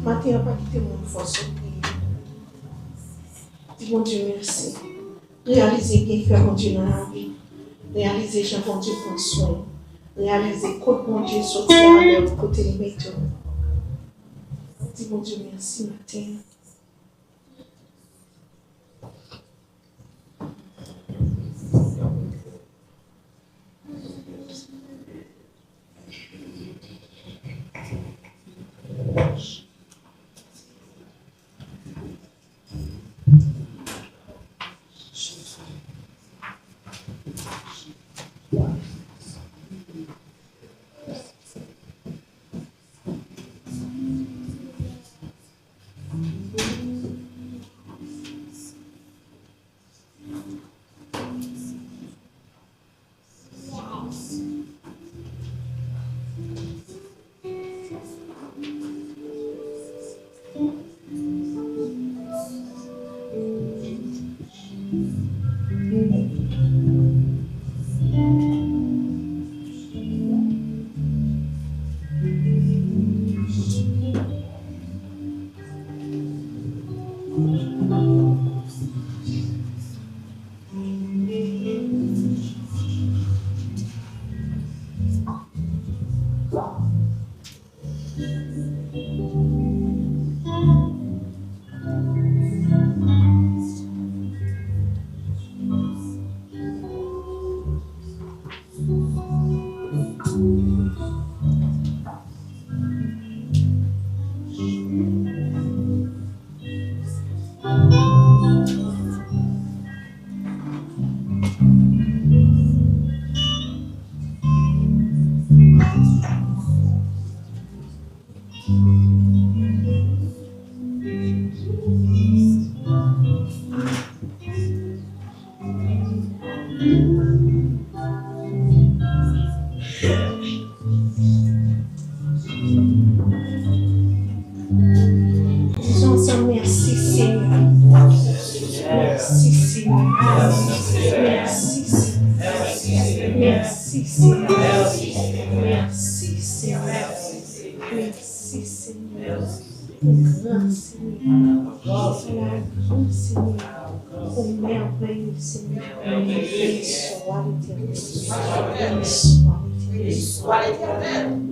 Matin, pas quitter mon force. Dis mon Dieu, merci. Réaliser qu'il fait mon Dieu dans la vie. Réaliser que mon Dieu prend soin. Réaliser que mon Dieu sortir à l'heure côté de météo. Dis mon Dieu, merci matin.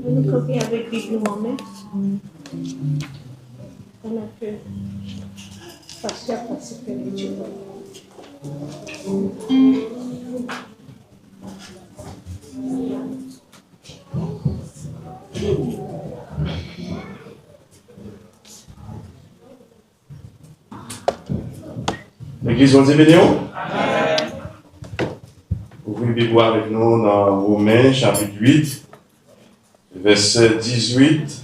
Nous camper avec Bible en main. Pendant que pasteur participe à l'étude. L'église, on dit bénéon. Ouvrez une Bible avec nous dans Romains, chapitre 8, verset 18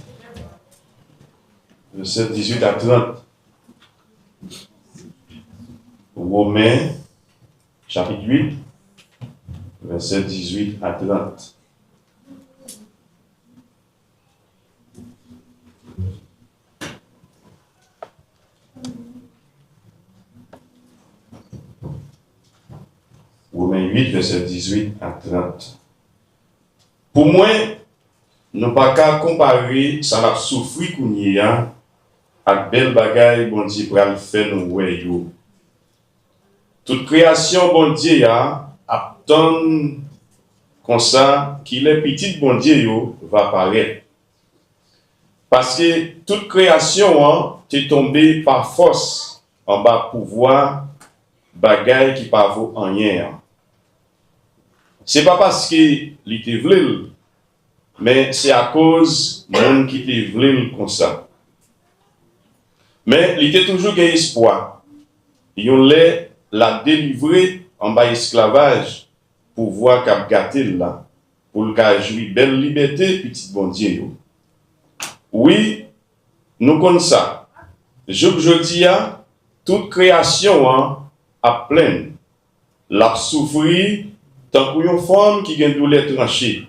à 30. Romains, chapitre 8, verset 18 à 30. Romains 8, verset 18 à 30. Pour moi, nous ne pouvons pas comparer ça n'a souffri qu'on y a avec belle bagaille bon Dieu pour le faire nous ouais yo. Toute création bon Dieu a attend comme ça qu'il est petit bon Dieu yo va apparaître. Parce que toute création est tombée par force en bas pouvoir bagaille qui pas vaut rien. C'est pas parce que l'été voulu, mais c'est à cause de monde qui te voulu comme ça. Mais il était toujours un espoir. Ils ont la délivrer en bas esclavage pour voir qu'à gâter là, pour le cas jouir belle liberté, petit bon Dieu. Oui, nous connaissons ça. Je dis à toute création à pleine, la souffrir tant qu'une femme qui a une douleur tranchée.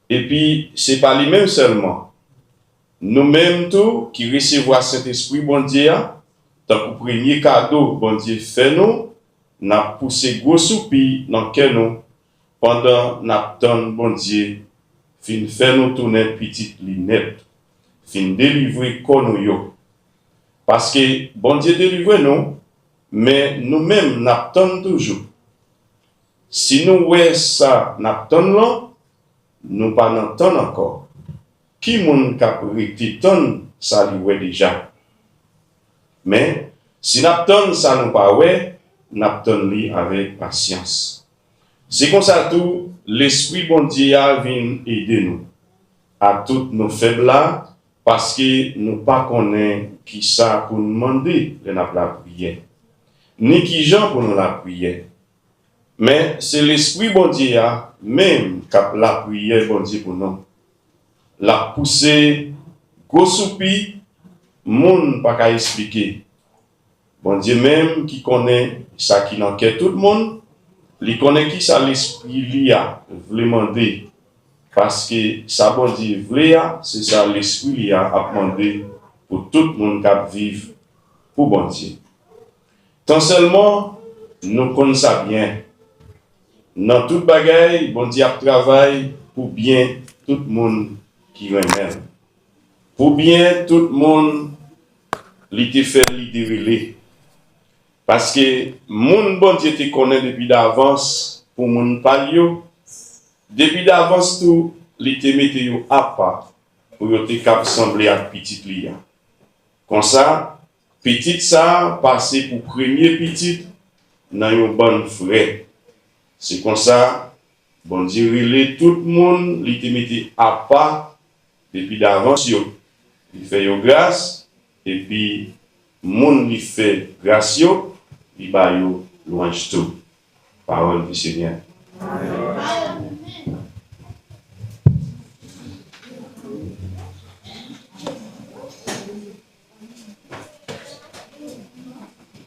Et puis, ce n'est pas lui-même seulement. Nous-mêmes, tous, qui recevons Saint-Esprit, bon Dieu, tant que premier cadeau, bon Dieu, fait nous, n'a poussé gros soupir dans le nous, pendant n'a bon Dieu, fin fait nous tourner petite lunette, fin délivrer qu'on yo. Parce que bon Dieu délivre nous, mais nous-mêmes n'attendons toujours. Si nous voyons ça, n'attendons, nous pas n'attendons encore. Qui moun capri ça lui déjà. Mais si n'attendons ça nous pas ouais, n'attendons avec patience. C'est comme ça tout l'esprit bon Dieu vient aider nous à toutes nos faiblesses parce que nous pas connaissons qui ça pour nous demander de la prière ni qui gens pour nous la prière. Mais c'est l'esprit bon Dieu même qui a la prière bon Dieu pour nous. La pousser gros soupi monde pas qu'à expliquer. Bon Dieu même qui connaît ça qui n'enquête tout le monde, il connaît qui ça l'esprit lui a demander parce que ça bon Dieu voulait c'est ça l'esprit lui a demandé pour tout le monde qui vivre pour bon Dieu. Tant seulement nous connaissons ça bien. Dans toute bagaille, bon Dieu travaille pour bien tout le monde qui remet. Pour bien tout le monde li te fait li. Parce que moun bon Dieu te connaît depuis d'avance pour moun pa yo. Depuis d'avance tout li te mette yo à part pour yo te cap sembler à petit li. Comme ça, petit ça passer pour premier petit dans yon bon frère. C'est comme ça, bon Dieu relève tout le monde, li te mette à part depuis d'avance yo. Il fait yo grâce et puis moun li fait grâce yo, il ba yo louange tout. Parole du Seigneur.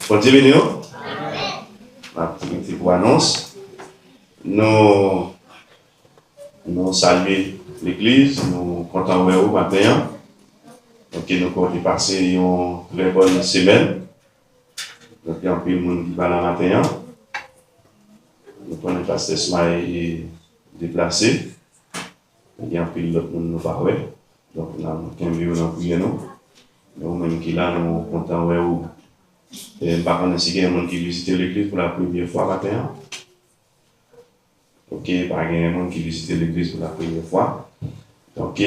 Bon Dieu béni nous. Activité pour annonce. Nous saluons l'église, nous comptons au matin. Donc nous comptons passer une très bonne semaine. Donc il y a un peu de monde qui va la matin. Nous prenons passer ce déplacé. Il y a un peu d'autres monde nous parler. Donc nous avons un peu de prier nous. Nous-mêmes qui là, nous comptons au. Et par contre, si il y a des gens qui visitent l'église pour la première fois matin. Ok, par exemple, il y a des gens qui visitent l'église pour la première fois. Donc,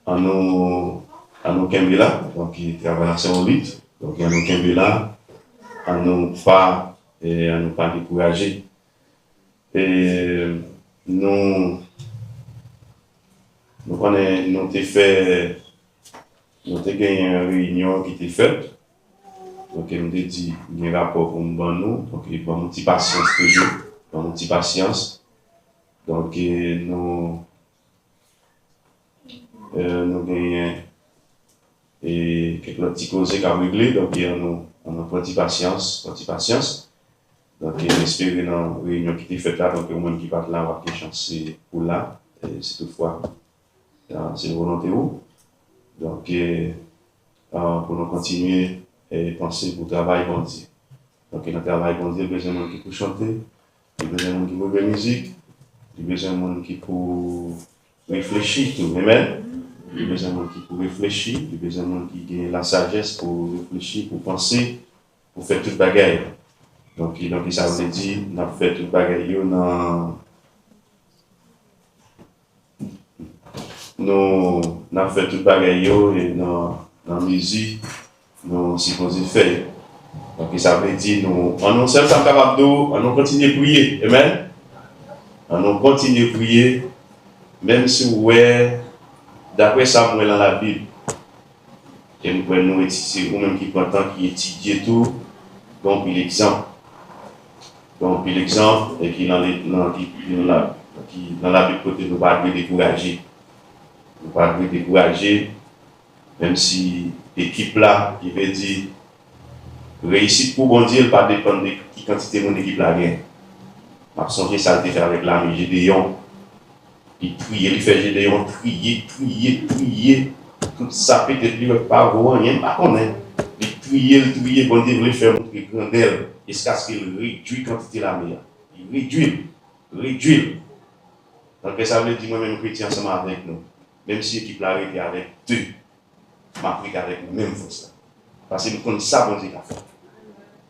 en nous Kembela, donc il travaille en lit. Donc, en nous Kembela, à nous pas décourager. Et nous avons gagné une réunion qui était faite. Donc, il me dit, il y a un rapport pour nous. Donc, il y a une petite patience toujours. Une petite patience. Donc, nous gagnons quelques petits causes à régler. Donc, nous avons une petite patience. Donc, j'espère dans la réunion qui était faite là, donc, au monde qui va là, avoir des chances pour là. C'est toutefois, c'est une volonté où. Donc, pour nous continuer et penser pour travail bon Dieu. Donc, dans le travail bon Dieu, il y a besoin de gens qui peuvent chanter, il y a besoin de gens qui peuvent jouer de la musique, il y a besoin de gens qui peuvent réfléchir tout. Amen. Il y a besoin de gens qui peuvent réfléchir, il y a besoin de gens qui ont la sagesse pour réfléchir, pour penser, pour faire toute bagaille. Donc ça veut dire, on a fait toute bagaille nous avons fait toute bagaille et dans la musique, nous supposons faire. Donc ça veut dire, nous sommes capables de nous continuer à prier. Amen. Nous continuer à prier, même si d'après ça, nous dans la Bible, et nous pouvons nous étudier, ou même qui content qui étudie tout, donc l'exemple. Donc l'exemple, et qui dans la Bible, côté nous ne pas décourager. Nous ne pas décourager, même si l'équipe là, qui veut dire, réussite pour bon Dieu, pas dépendre de qui quantité mon équipe là vient. Je me souviens ça a été fait avec l'ami Gédéon. Il priait, il fait Gédéon, prier. Tout ça peut-être lui pas voir rien, pas connaître. Il priait, bon Dieu voulait faire montrer grandeur. Jusqu'à ce qu'il réduit la quantité de la mer. Il réduit. Donc ça veut dire moi-même chrétien ensemble avec nous. même si l'équipe là était avec deux, m'a pris avec la même force. Parce que nous connaissons ça, bon Dieu, qu'a fait.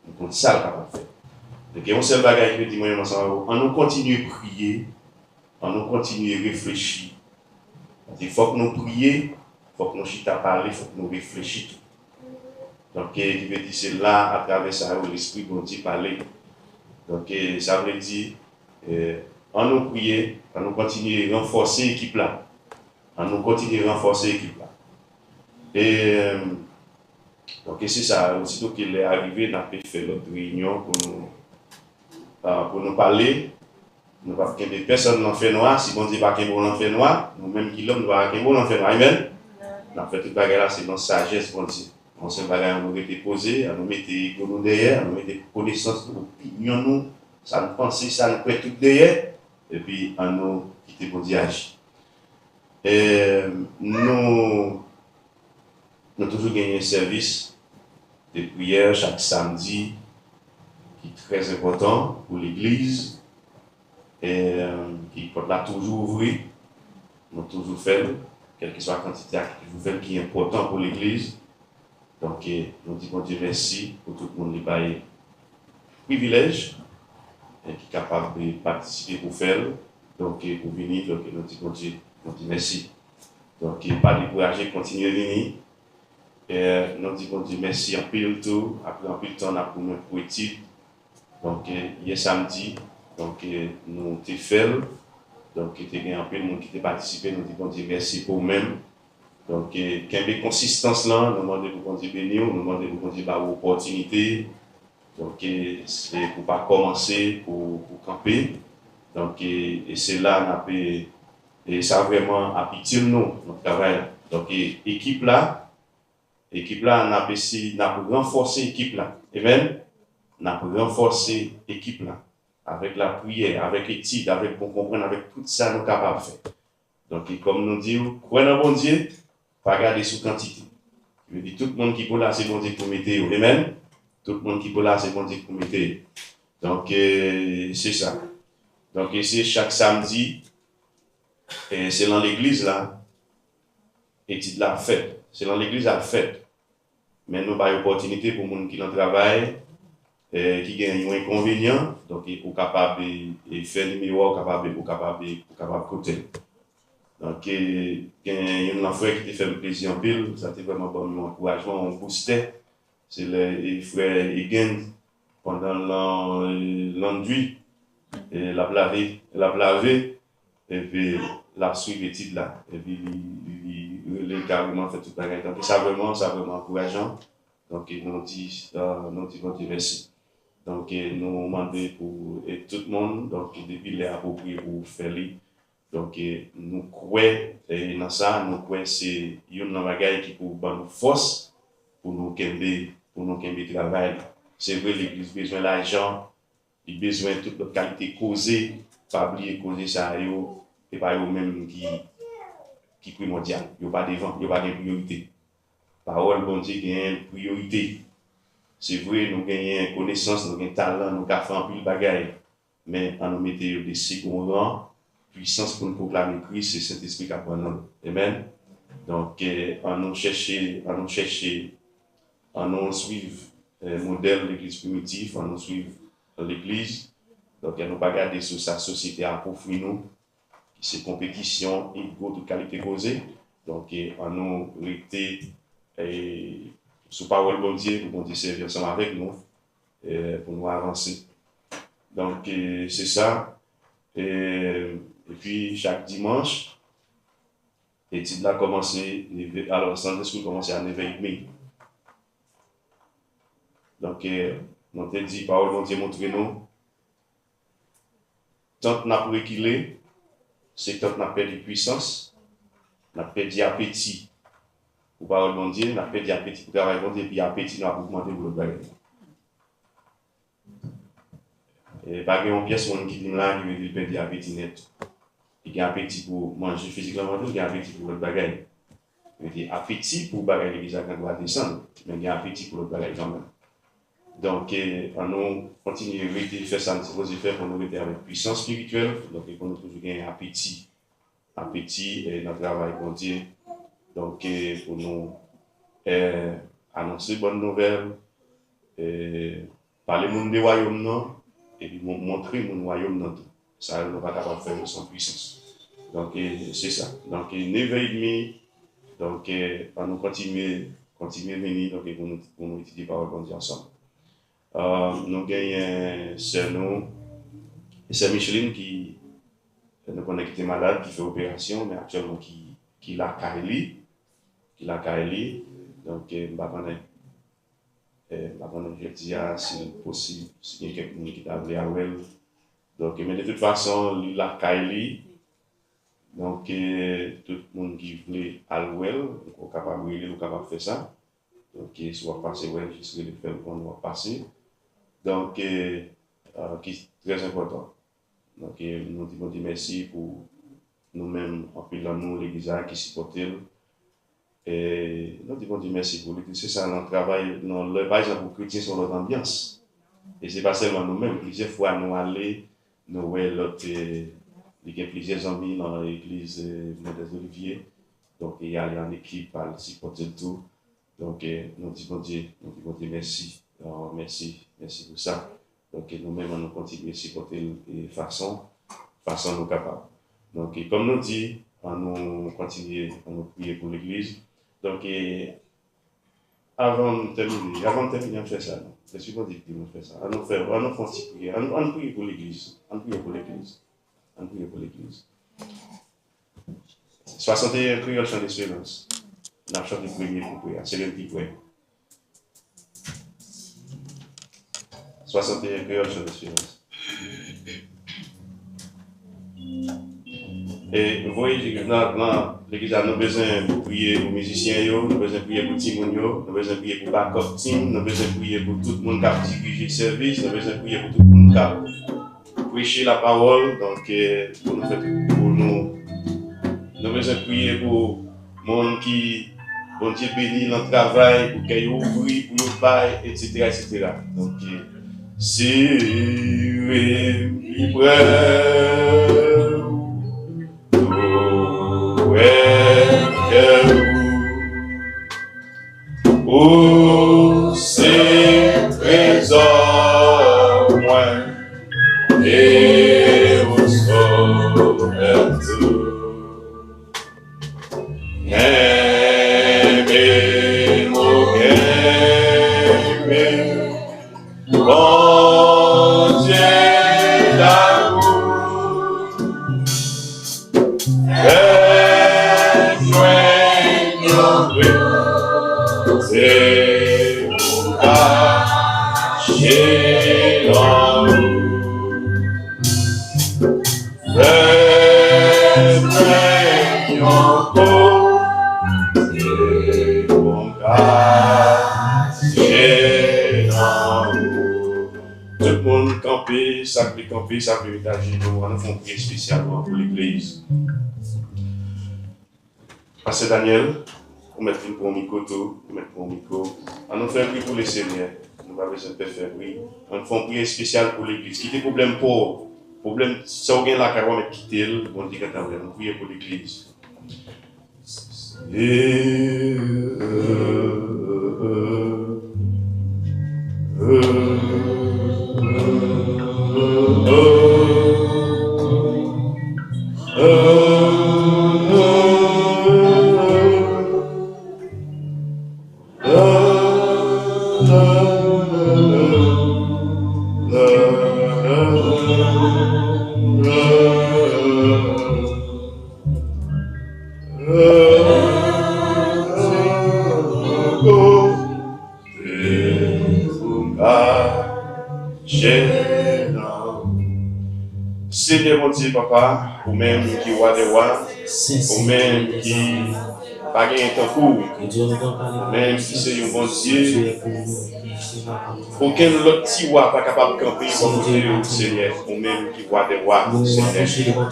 Nous connaissons ça, capable de faire. Donc, il y a un seul bagage qui me dit, moi, on nous continue à prier, on nous continue à réfléchir. Il faut que nous prions, il faut que nous chita parler, il faut que nous réfléchissions. Donc, il veut dire, c'est là, à travers ça, où l'Esprit bon Dieu parler. Donc, ça veut dire, on nous prie, on nous continue à renforcer l'équipe là. On nous continue à renforcer l'équipe là. Et donc, c'est ça, aussitôt qu'il est arrivé, on a fait notre réunion pour nous parler. Nous ne pouvons pas des personnes dans le fait noir. Si bon Dieu pas qu'il dans le fait noir, nous-mêmes qui l'homme, nous ne pouvons pas dans le fait noir. Amen. On a fait toute bagarre là, c'est dans sagesse, bon Dieu. On s'est bagarre, nous été posé, nous mettez nous derrière, nous mettez connaissance, opinion nous, ça nous pense, ça nous prête tout derrière, et puis on nous quitte bon Dieu agir. Et nous toujours gagné un service de prière chaque samedi qui est très important pour l'église et qui peut là toujours ouvrir. Nous toujours fait, quelle que soit la quantité d'activités qui est important pour l'église. Donc, nous disons Dieu merci pour tout le monde qui a privilège et qui est capable de participer pour faire. Donc, pour venir, donc, nous disons Dieu merci. Donc, pas décourager, continuer à venir. Et nous disons Dieu merci en pile tout. Après un peu de temps, on a pour étude. Donc, hier samedi, donc, nous avons fait. Donc, il y a un peu de monde qui a participé. Nous disons Dieu merci pour vous-même. Donc, il y a une consistance là. Nous demandons pour Dieu bénir, nous demandons pour Dieu avoir l'opportunité. Donc, c'est pour ne pas commencer, pour camper. Donc, et c'est là, et ça vraiment appétit nous, notre travail. Donc, équipe là, on a essayé de renforcer l'équipe là. Amen. On a renforcer l'équipe là. Avec la prière, avec l'étude, avec pour comprendre, avec tout ça, nous sommes capables de faire. Donc, comme nous disons, croyez dans bon Dieu, pas regarder sous quantité. Je veux dire, tout le monde qui est là, c'est bon Dieu pour mettre. Amen. Tout le monde qui est là, c'est bon Dieu pour mettre. Donc, c'est ça. Donc, c'est chaque samedi, c'est dans l'église là, étude la fête. C'est dans l'église la fête. Mais nous avons une opportunité pour les gens qui dans le travail, qui gagnent un inconvénient, donc ils sont capables de faire le numéro, capable de côté. Donc, il y a un frère qui fait le plaisir en pile, ça a été vraiment bon encouragement, on boostait. C'est le frère Egan, pendant l'enduit, et l'a lavé, et puis l'a suivi les titres là, et puis il a carrément fait tout le bagage. Donc, c'est vraiment encourageant. Donc, nous disons merci. Donc, nous demandons pour tout le monde, donc, depuis les appropriés pour faire les. Donc, nous croyons dans ça, nous croyons que c'est une bagage qui peut nous force pour nous travail. C'est vrai, l'église a besoin d'argent, il a besoin de toute notre qualité causée, pas oublier causer ça, et pas eux-mêmes qui primordial. Il n'y a pas de vent, il n'y a pas de priorité. Parole, bon Dieu, il y a une priorité. C'est vrai, nous gagnons connaissance, nous gagnons talent, nous avons fait un peu de bagaille, mais on nous mettait des seconds rangs. Puissance pour nous proclamer Christ, c'est Saint-Esprit qui apprend nous. Amen. Donc, on nous suivre le modèle de l'église primitive, on nous suivre l'église. Donc, on nous pas garder sur sa société à profit nous, c'est compétition, ego de qualité causée. Donc, on nous rester sous parole bon Dieu, pour nous servir ensemble avec nous, pour nous avancer. Donc, c'est ça. Et puis, chaque dimanche, l'étude a commencé, alors, Sunday School commence à 9h30. Donc, on te dit, parole, bon Dieu, montrez-nous. Tant qu'on a pour équilibrer, c'est tant qu'on a perdu puissance, on a perdu appétit pour parole, bon Dieu, on a perdu appétit pour travail, bon Dieu, et puis appétit, on a augmenté pour le bagage. Et pas qu'il y ait une pièce qui dit là, qui veut dire perdre appétit net. Il y a appétit pour manger physiquement, il y a appétit pour l'autre bagaille. Il y a appétit pour bagaille l'église quand on va descendre, mais il y a appétit pour l'autre bagaille quand même. Donc, on continue à faire ça, nous faire pour nous aider avec puissance spirituelle, donc il faut nous toujours gagner appétit appétit et notre travail bon Dieu. Donc, pour nous annoncer bonne nouvelle, parler monde du royaume non, et puis montrer mon royaume non. Ça, nous pas capable de faire sans puissance. Donc, c'est ça. Donc, 9h30, donc, on nous continuer à venir, donc, pour nous étudier par le bon Dieu ensemble. Nous gagnons sœur Micheline qui nous connaît qui était malade, qui fait opération, mais actuellement qui l'a Kaeli. Donc, je dis si possible, si il y a quelqu'un qui t'a appelé à elle. Donc, mais de toute façon, il l'a Kaeli. Donc, tout le monde qui voulait à elle, on est capable de faire ça. Donc, soit passer, ouais, je serai le faire qu'on va passer. Donc, qui est très important. Donc, nous disons merci pour nous-mêmes, en plus de nous, l'Église qui supporte. Et nous disons merci pour l'Église. C'est ça, notre travail, par exemple, pour chrétiens sur notre ambiance. Et ce n'est pas seulement nous-mêmes. Plusieurs fois, nous allons, nous voyons l'autre, il y a plusieurs amis dans l'Église des Oliviers. Donc, il y a une équipe à supporter le tout. Donc, nous disons merci. Alors, merci pour ça. Donc, nous-mêmes, nous continuons à supporter de façon nous capables. Donc, comme nous dit, nous continuons à nous prier pour l'Église. Donc, avant de terminer, on fait ça. C'est super difficile de faire ça. On nous fait une petite prière. On prie pour l'Église. 61 créoles chant d'espérance. On a chanté le premier pour prier. C'est le petit prière. 61 créoles chant d'espérance. Et vous voyez que dans l'église, nous avons besoin de prier pour les musiciens, nous avons besoin de prier pour Timon, nous avons besoin de prier pour Backup Team, nous avons besoin de prier pour tout le monde qui a dirigé le service, nous avons besoin de prier pour tout le monde qui a prêché la parole. Donc, pour nous, nous avons besoin de prier pour le monde qui, bon Dieu béni dans le travail, pour qu'il ouvre, pour qu'il baille, etc. Donc, c'est où c'est trésor moins et au sauveur tout. Aimez mon aimez, bon Dieu d'amour. C'est pour cacher l'amour. C'est encore. C'est pour cacher l'amour. Tout le monde camper, ça peut ménager nous. On a fait un prier spécialement pour l'Église. Pasteur Daniel. On met pour un micro. On nous fait un prix pour les seigneurs. Nous va besoin de faire oui. On fait un prix spécial pour l'église. Qui est problème pour problème, ça on gagne la carrière, mais quitter le bon Dieu quand on prie pour l'église. Seigneur mon Dieu, papa, ou même qui voit des rois, ou même qui pas gagné ton cours, même si c'est un bon Dieu, aucun autre petit roi pas capable de camper comme côté Seigneur, ou même qui voit des rois, Seigneur.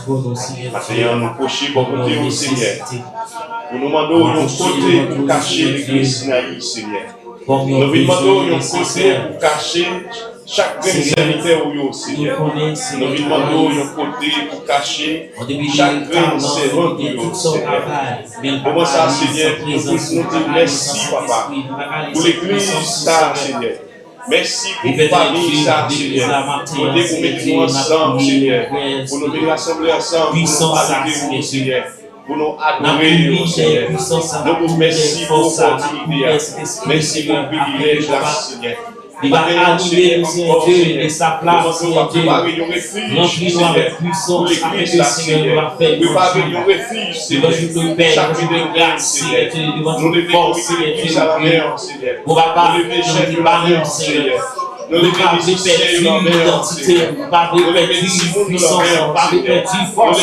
Maintenant, nous cocher pour côté au Seigneur. Nous demandons un côté pour cacher l'église Sinaï, Seigneur. Nous demandons un côté pour cacher Chaque serviteur ou yo, Seigneur. Nous lui demandons un côté pour cacher chaque grain servant pour yo, Seigneur. Comment ça, Seigneur, nous disons merci, Papa, pour l'église, ça, Seigneur. Merci pour la famille, ça, Seigneur. Pour nous mettre ensemble, Seigneur. Pour nous venir rassembler ensemble, pour nous parler de vous, Seigneur. Pour nous adorer, Seigneur. Nous vous remercions pour l'opportunité. Merci pour le privilège, Seigneur. Il va animer, Seigneur Dieu, de sa place, Seigneur Dieu. Remplis-nous avec puissance, avec le Seigneur va faire. Nous devons nous paix, nous grâce, Seigneur Dieu, devant nous force, Seigneur Dieu. On va pas nous barrer, Seigneur. Nous ne pas perdu l'identité, pas perdu puissance, pas perdu force,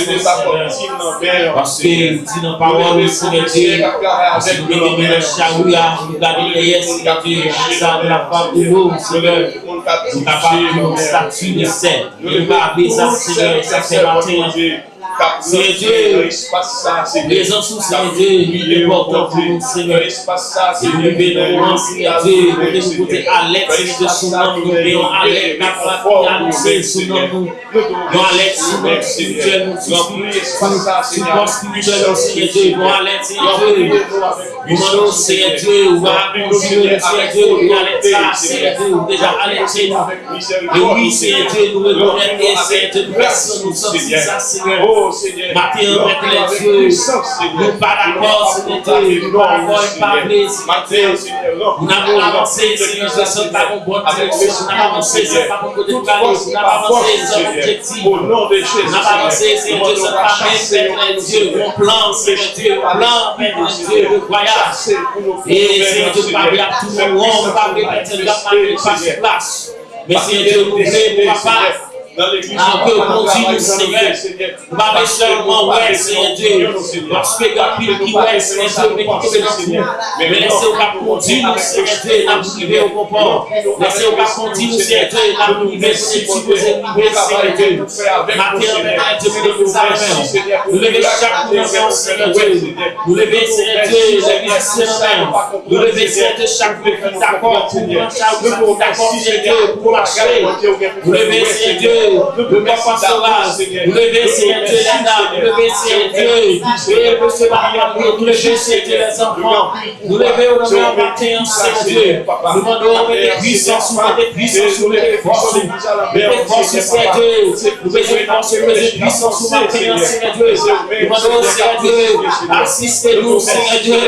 parce que dit dans la parole, Seigneur Dieu, parce que nous devons nous chaouia, nous garder les Seigneur Dieu, ça de la femme de nous, Seigneur, nous n'avons pas de statut de scène, nous n'avons pas de ça, Seigneur, ça fait matin. Seigneur Dieu, les gens sous Seigneur Dieu, il est important pour nous, Seigneur. Nous bénissons, Seigneur Dieu, nous côté à l'aide, Seigneur Dieu, sous notre nous bénissons à l'aide, nous annoncer sous notre nous, nous à l'aide, sous notre spirituel, nous support spirituel, Seigneur Dieu, nous à l'aide, Seigneur Dieu. Nous demandons, Seigneur Dieu, où va continuer, Seigneur Dieu, nous à l'aide, ça, Seigneur Dieu, déjà à l'aide, Seigneur. Et oui, Seigneur Dieu, nous reconnaissons, Seigneur Dieu, nous sommes ça, Seigneur. Matin, les dieux, nous pas d'accord, Seigneur Dieu, nous pas d'accord, parler, Seigneur Dieu. Nous n'avons avancé, Seigneur Dieu, nous n'avons bonne direction, nous n'avons avancé, c'est pas pour côté de la nous n'avons avancé, c'est objectif. Nous n'avons avancé, Seigneur Dieu, c'est pas mettre les dieux, mon plan, Seigneur Dieu, plan, mettre les dieux, le voyage. Et Seigneur Dieu, pas bien tout le monde, pas bien mettre la place. Mais Seigneur Dieu, nous voulons, papa. Que continue, Seigneur. Nous pas seulement, ouais, Seigneur Dieu, parce que la pile qui ouais, Seigneur Dieu, mais qui est dans tout. Mais laissez-nous pas continuer, Seigneur Dieu, nous priver au comport. Laissez-nous pas continuer, Seigneur Dieu, nous priver, Seigneur Dieu, Seigneur Dieu. Matériellement, Dieu, nous les avons. Nous lever chaque nation, Seigneur Dieu. Nous lever, Seigneur Dieu, l'église, Seigneur. Nous lever, Seigneur Dieu, chaque groupe qui d'accord pour d'accord, Seigneur Dieu, pour marcher. Nous lever, Seigneur Dieu. Le papa sauvage, nous lever, Seigneur Dieu, les dames, nous lever, Seigneur Dieu, monsieur Maria, nous lever, Seigneur Dieu, les enfants, nous lever au nom de matin, Seigneur Dieu, nous demandons des puissances, des puissances, des forces, Seigneur Dieu, nous besoin de force, des puissances, matin, Seigneur Dieu, nous demandons, Seigneur Dieu, assistez-nous, Seigneur Dieu,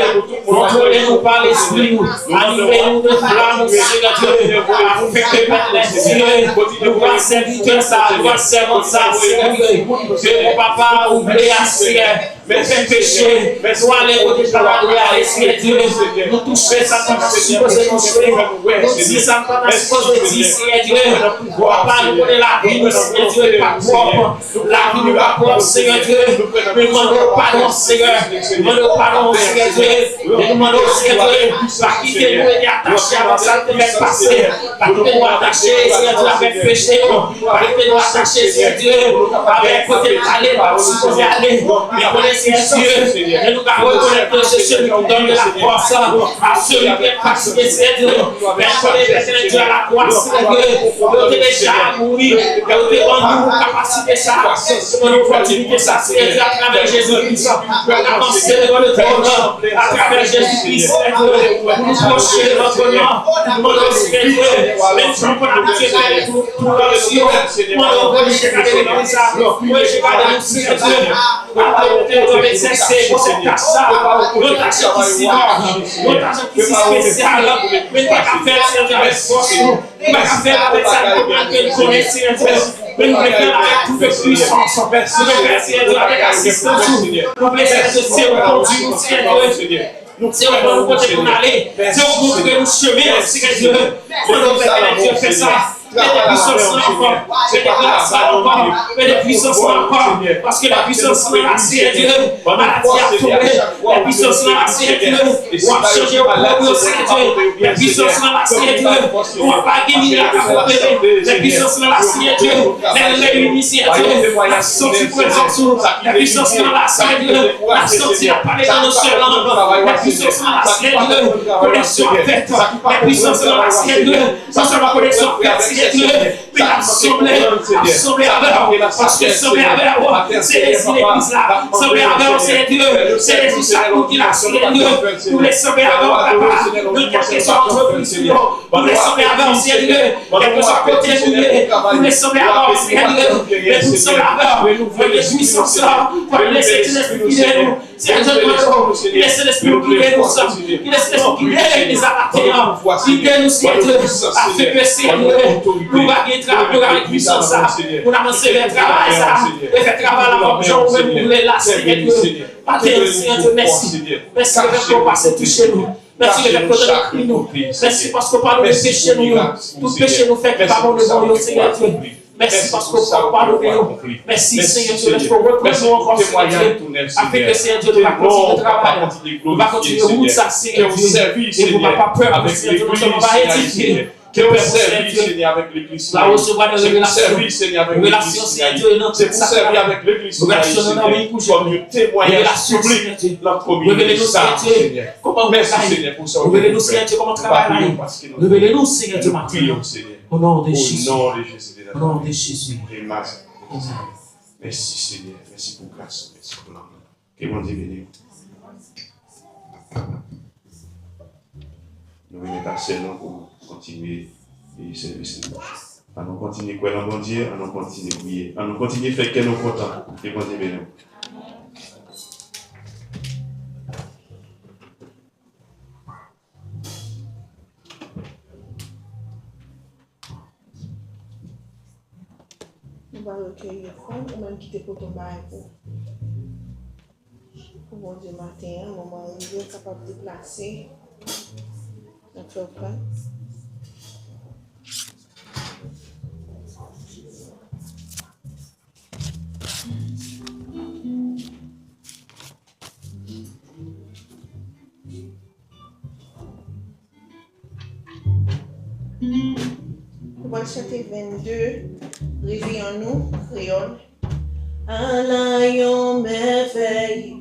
contrôlez-nous par l'esprit, animez-nous de flamme, Seigneur Dieu, afin que les yeux nous voient servir ça, voit servant ça, Seigneur Dieu, que mon papa oublie assez, mais fait péché, soit les côtés de la Seigneur Dieu, nous toucher ça, nous supposons toucher, nous disons ça, nous supposons dire, Seigneur Dieu, papa, nous connaissons la vie, Seigneur Dieu, n'est pas propre, la vie n'est pas propre, Seigneur Dieu, nous demandons pardon, Seigneur, nous demandons pardon, Seigneur Dieu, nous demandons, Seigneur Dieu, pas quitter nous et attacher avant ça de mettre passé, pas quitter nous attacher, Seigneur Dieu, avec péché, pas quitter nous attacher, Seigneur Dieu, avec côté d'aller, pas supposé aller, mais connaissez Dieu, et nous allons reconnaître que c'est celui qui donne de la force à celui qui est fatigué, Seigneur Dieu, mais connaître, Seigneur Dieu, à la croix, Seigneur Dieu, nous déjà mourir, et nous devons nous capaciter ça, pour nous opportunité ça, Seigneur Dieu, à travers Jésus-Christ, pour avancer devant le trône, à travers Jésus-Christ, Seigneur Dieu, pour nous procher devant ton nom, pour nous, Seigneur Dieu, même si nous pouvons habituer à tout le ciel, pour nous procher à l'église, pour nous procher à l'église, Seigneur Dieu, pour nous cesser pour cette tâche-là, notre tâche qui s'y va, notre tâche qui s'y spéciale, mais pas qu'à faire Seigneur avec force, pas qu'à faire avec ça que nous connaissons, Seigneur Dieu, mais nous voulons faire avec toute puissance, nous voulons faire Seigneur Dieu avec assistance, nous voulons faire de ces conduits, Seigneur Dieu. C'est le bon côté pour aller, c'est au bout de nos chemins, Seigneur Dieu, pour nous faire faire ça. Fais des puissances encore, fais des grâces encore, fais des puissances encore, parce que la puissance est là, Seigneur Dieu, maladie a tombé, la puissance est là, Seigneur Dieu, on va changer au problème, Seigneur Dieu, la puissance est là, Seigneur Dieu, on va pas gagner la opérer, la puissance est là, Seigneur Dieu, les réunis, Seigneur Dieu, la sortie présente, la puissance est là, Seigneur Dieu, la sortie à parler dans nos seuls langues, la puissance est là, Seigneur Dieu, connexion faite, la puissance est là, Seigneur Dieu, sans seulement connexion faite, Seigneur Dieu, mais assemblé avec vous, parce que assemblé avec vous, c'est l'église là, assemblé avec vous, c'est Dieu, c'est les chaque qui l'a Seigneur Dieu, nous les sommes avec vous, papa, nous quelle que soit entreprise, nous les sommes avec vous, Seigneur Dieu, quel que soit côté nous les sommes avec vous, Seigneur Dieu, mais nous sommes avec vous, voyez jouissance là, pour laisser l'esprit guider nous, Seigneur Dieu, laissez l'esprit guider nous, il laisse l'esprit guider les abattements, guider nous, Seigneur Dieu, afin que Seigneur Dieu, nous gagner travail avec puissance ça, pour avancer vers le travail ça, et faire travail avant que j'en voulais là, Seigneur Dieu, Seigneur Dieu, merci, merci de faire passer tout chez nous. Merci de faire protéger nous. Merci parce que par nous péché nous, tout péché nous fait que par nous Seigneur Dieu. Merci parce que par nous merci Seigneur Dieu, laisse-nous reprendre encore Seigneur Dieu, afin que Seigneur Dieu va continuer de travailler. On va continuer de route ça Seigneur Dieu. Et on ne va pas peur avec Seigneur Dieu, on va édifier. Que vous servir, Seigneur, avec l'église. La recevoir des relations. Seigneur, avec l'église. C'est pour servir avec l'église. Comme un témoignage public de notre communauté. Merci, Seigneur, pour ça. Révélez-nous, Seigneur, comment travailler. Révélez-nous, Seigneur, Dieu, maintenant. Au nom de Jésus. Au nom de Jésus. Merci, Seigneur. Merci pour grâce. Merci pour l'amour. Que mon Dieu bénisse. Nous venons passer pour continuer et servir. Allons continuer quoi dans bon Dieu, allons continuer prier, allons continuer faire qu'elle nous content. Que bon Dieu bénisse. Nous allons recueillir fond, ou même quitter pour tomber pour bon Dieu matin, un moment où nous sommes capables de déplacer notre pain. On va chanter 22, réveillons-nous, créole. Alayon merveille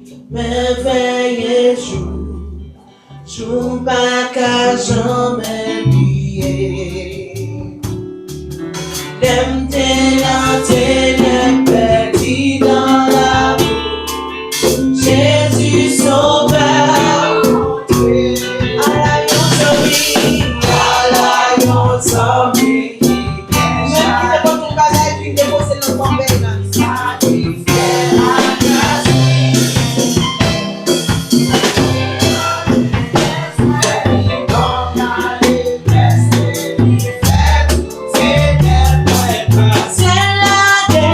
jour pas qu'à jamais oublier. Dem t'es petit dans la boue, Jésus sauveur. Alayon zombie, même qui ne peut pas bagage, il dépose le bon bénin. C'est la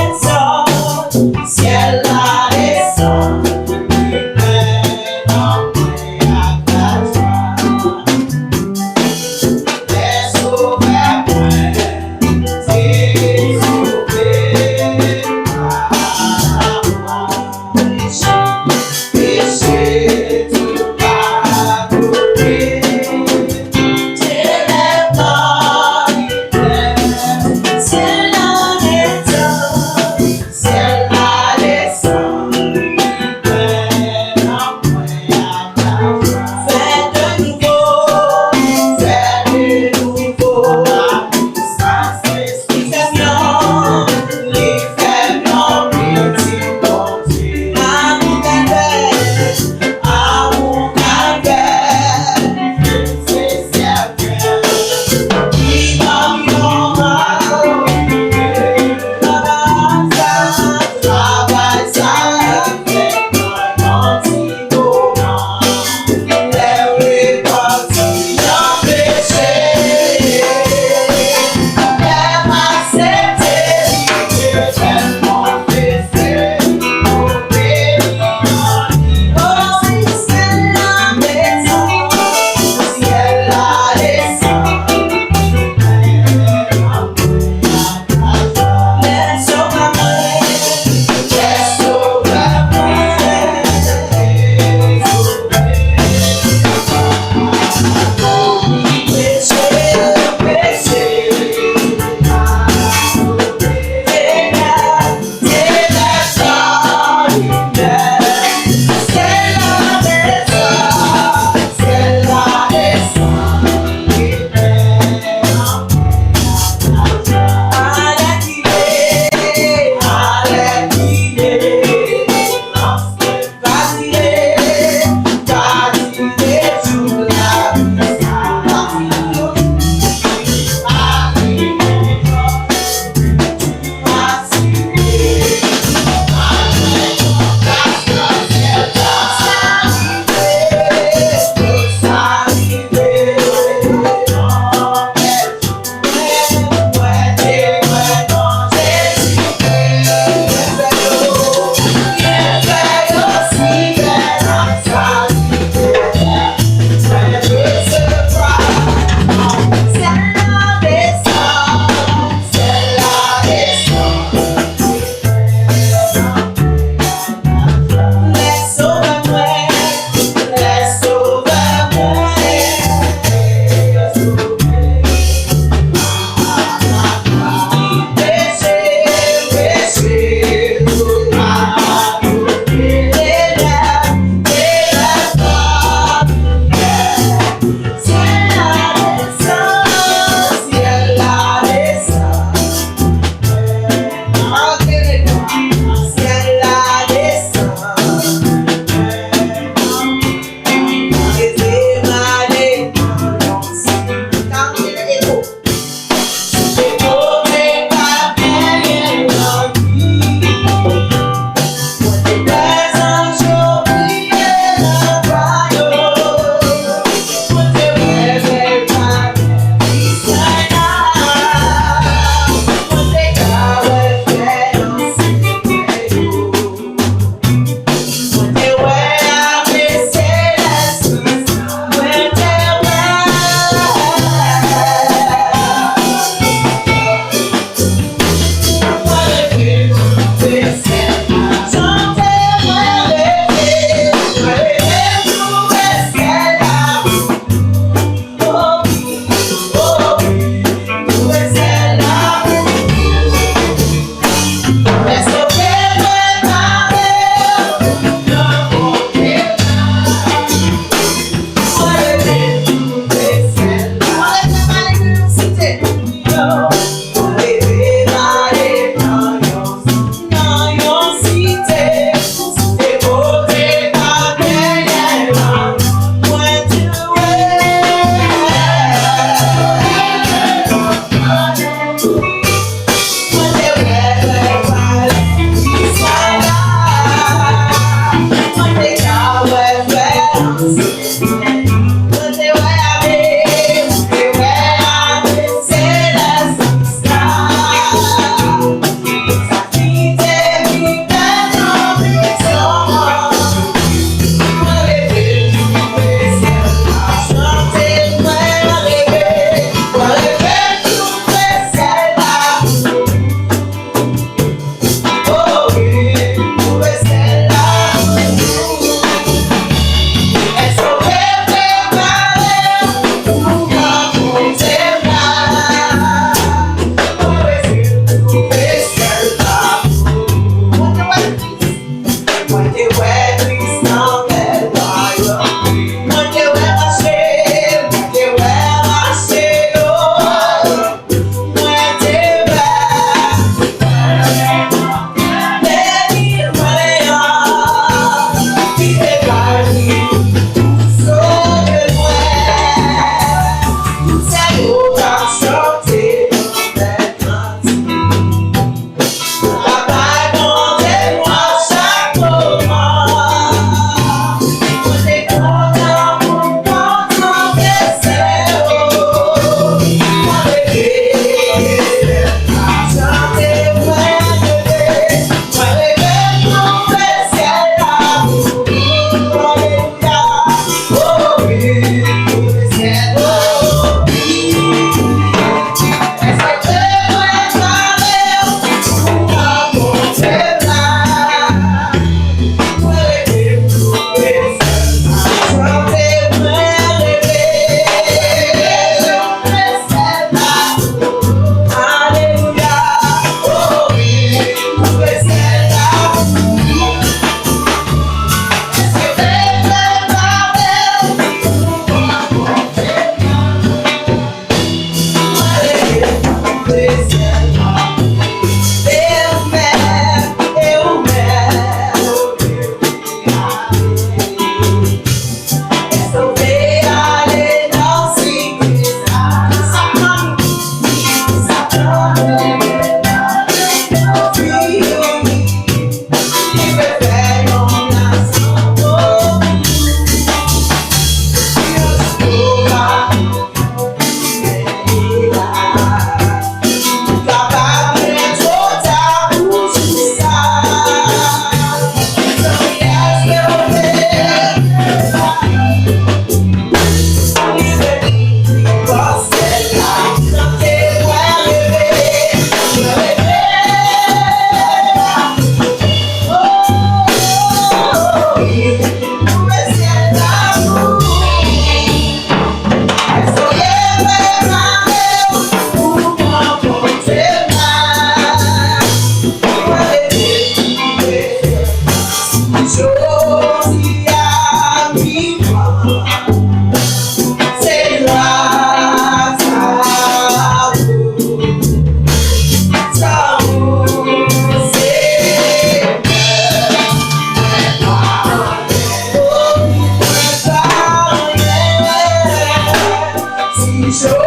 Yeah.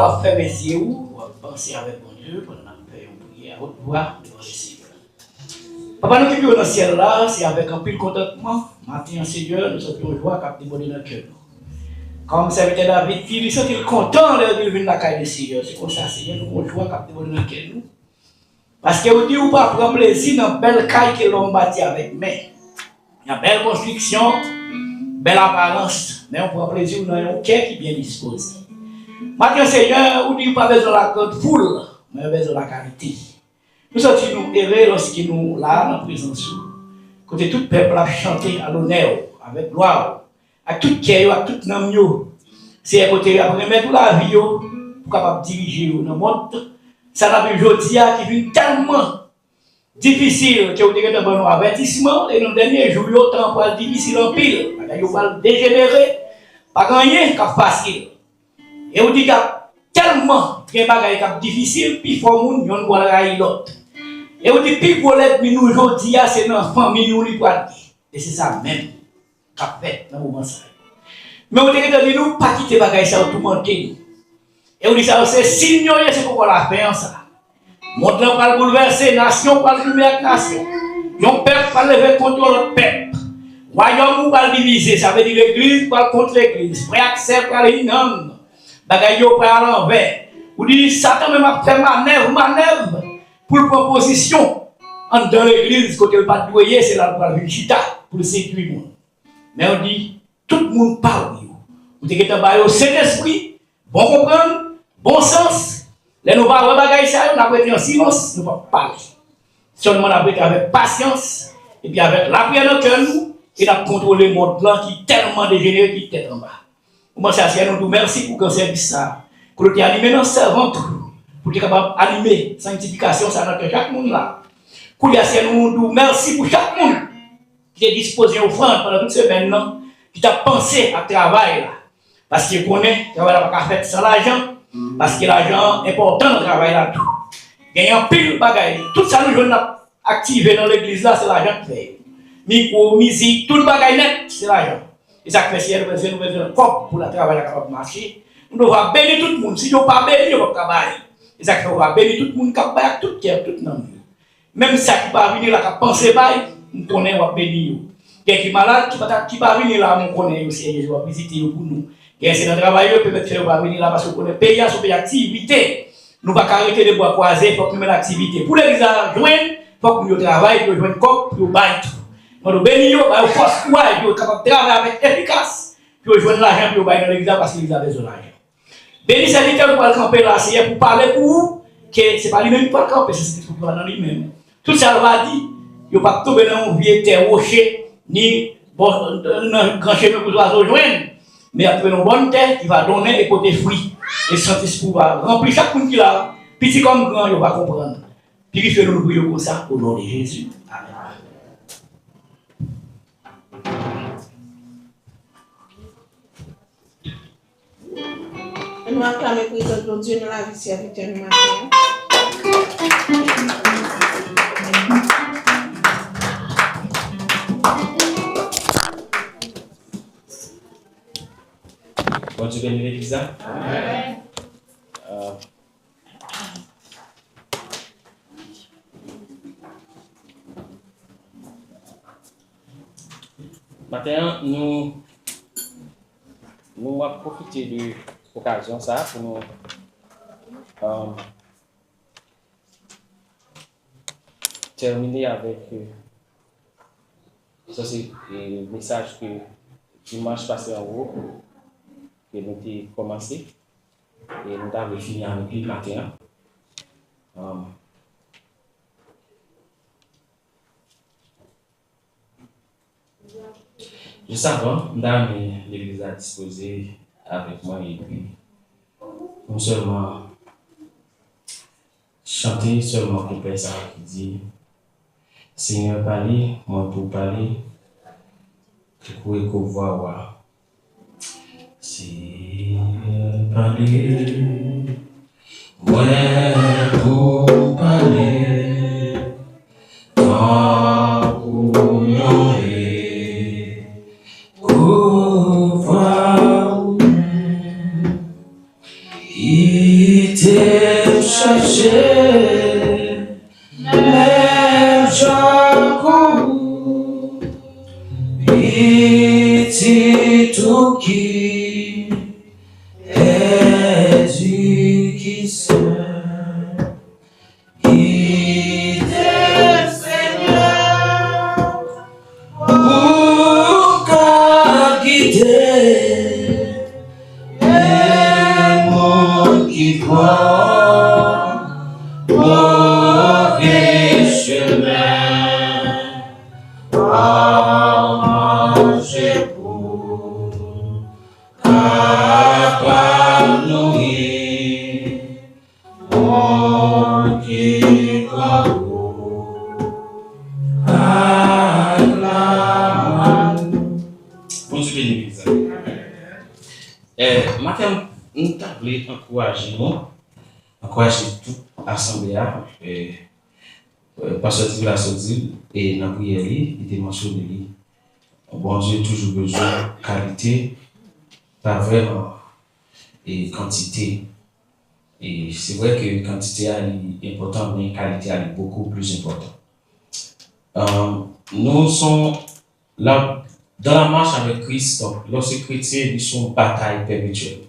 va faire essayer ou penser avec mon Dieu pendant que nous faisons une prière à haute voix devant le Seigneur. Papa, nous qui vivons dans le ciel là, c'est avec un peu de contentement. Matin, Seigneur, nous sommes joie qui a déborder dans le cœur. Comme serviteur David, il est content de venir dans la caille du Seigneur. C'est comme ça, Seigneur, nous avons joie qui a déborder dans le cœur. Parce que vous dites, vous pas prendre plaisir dans la belle caille que l'on bâtit avec main. Il y a une belle construction, belle apparence, mais on prend plaisir dans un cœur qui est bien disposé. Maintenant, Seigneur, vous dites, pas besoin de la grande foule, mais besoin de la qualité. Nous sommes heureux lorsque nous là dans la présence. Côté tout peuple a chanté à l'honneur, avec gloire, à tout cœur, à tout nom. C'est un côté après mettre la vie pour capable diriger dans le monde. Ça n'a pas aujourd'hui qui vient tellement difficile que vous avez un bon avertissement et dans les derniers jours, le temps pour difficile en pile. Vous va dégénérer, pas gagner, qu'à facile. Et vous dites qu'il y a tellement de difficile, puis il faut que nous voyons l'autre. Et vous dites, puis pour l'être, nous aujourd'hui, c'est dans la famille, nous lui et c'est ça même qu'a fait dans le moment. Mais vous dites, nous pas quitter les bagages, ça tout monter. Et vous dites, ça c'est signer, c'est pourquoi la fait ça. Monde va le bouleverser, nation va le lumière nation. Yon peuple va lever contre l'autre peuple. Royaume va le diviser, ça veut dire l'église va contre l'église. Frère accepte va le nom. Bagaille au à l'envers. Vous dites, Satan même a fait manœuvre pour proposition. Dans l'église, côté le pas doué, c'est là pour la chita, pour séduire le monde. Mais on dit, tout le monde parle. Vous dites que cet esprit, bon comprendre, bon sens. Les nous parlons de bagaille, on a prêté en silence, nous ne pouvons pas parler. Seulement on a prêté avec patience, et puis avec la prière dans cœur nous, et on a contrôlé le monde blanc qui est tellement dégénéré, qui est tête en bas. Comment ça, c'est nous merci pour qu'on service ça. Pour nous animer dans le servant, pour être capable d'animer la sanctification, ça dans chaque monde là. Pour nous merci pour chaque monde qui est disposé au front pendant toute semaine, qui a pensé à travail là. Parce qu'il connaît, le travail n'a pas fait sans l'argent. Parce que l'argent est important dans le travail là tout. Il y a un pile de bagaille. Tout ça nous jeunes activé dans l'église là, c'est l'argent qui fait. Micro, musique, tout le bagaille net, c'est l'argent. Et ça fait si nous besoin de corps pour le travail capable de marcher. Nous devons bénir tout le monde. Si nous ne pas bénir, nous ne pouvons pas travailler. Et ça fait qu'on va bénir tout le monde qui a tout cœur, tout le monde. Même ça qui va venir là, qui pense pas, nous connaissons, on va bénir. Quelqu'un qui est malade, qui va venir là, nous connaissons aussi, on va visiter pour nous. Et c'est dans le travail, peut-être faire venir là parce qu'on connaît pays, sur des activités. Nous ne pouvons pas arrêter de bois croiser, il faut que nous mettions l'activité. Pour les gens joindre, il faut que nous travaillions, pour joindre corps, pour bailler tout. Nous bénissons, nous force courage, nous sommes capables de travailler avec efficace, pour joindre l'argent, pour bailler dans l'église parce que l'église a besoin d'argent. Béni serviteur, nous allons camper là, c'est pour parler pour vous, que ce n'est pas lui-même qui va camper, c'est ce qu'il faut dans lui-même. Tout ça, on va dire, il ne faut pas tomber dans une vieille terre rocher, ni dans un grand chemin pour les oiseaux joindre. Mais après une bonne terre qui va donner et côté fruits. Et sentir pouvoir remplir chaque monde qui l'a, petit comme grand, il va comprendre. Puis il fait nous prier comme ça au nom de Jésus. Amen. Nous acclamons le président de Dieu dans la vie serviteur du matin. Bon Dieu bénisse l'église. Amen. Maintenant, nous allons profiter de l'occasion ça pour nous terminer avec ça, c'est le message que dimanche passé en haut. Et nous avons commencé et nous avons fini avec le matin. Juste avant, nous avons l'église à disposer avec moi et puis non seulement chanter, seulement couper ça qui dit Seigneur parler, moi pour parler, tu pourrais voir. Seigneur parler, moi pour parler, toi pour l'oreille, pour voir, il même changer, même genre, petit tout qui est du qui seul, qui t'aime Seigneur, pour qu'à guider les mondes qui croient mauvais chemin, à manger pour capable nourrir mon qui croit Bon Dieu béni, mes amis. Matin, nous t'avons encourager toute l'assemblée, pasteur Tivla Sodil, et dans la prière, il était mentionné, bon Dieu, toujours besoin de qualité, pas vraiment, et quantité. Et c'est vrai que quantité est importante, mais qualité est beaucoup plus importante. Nous sommes là dans la marche avec Christ, donc lorsque chrétiens, ils sont en bataille perpétuelle.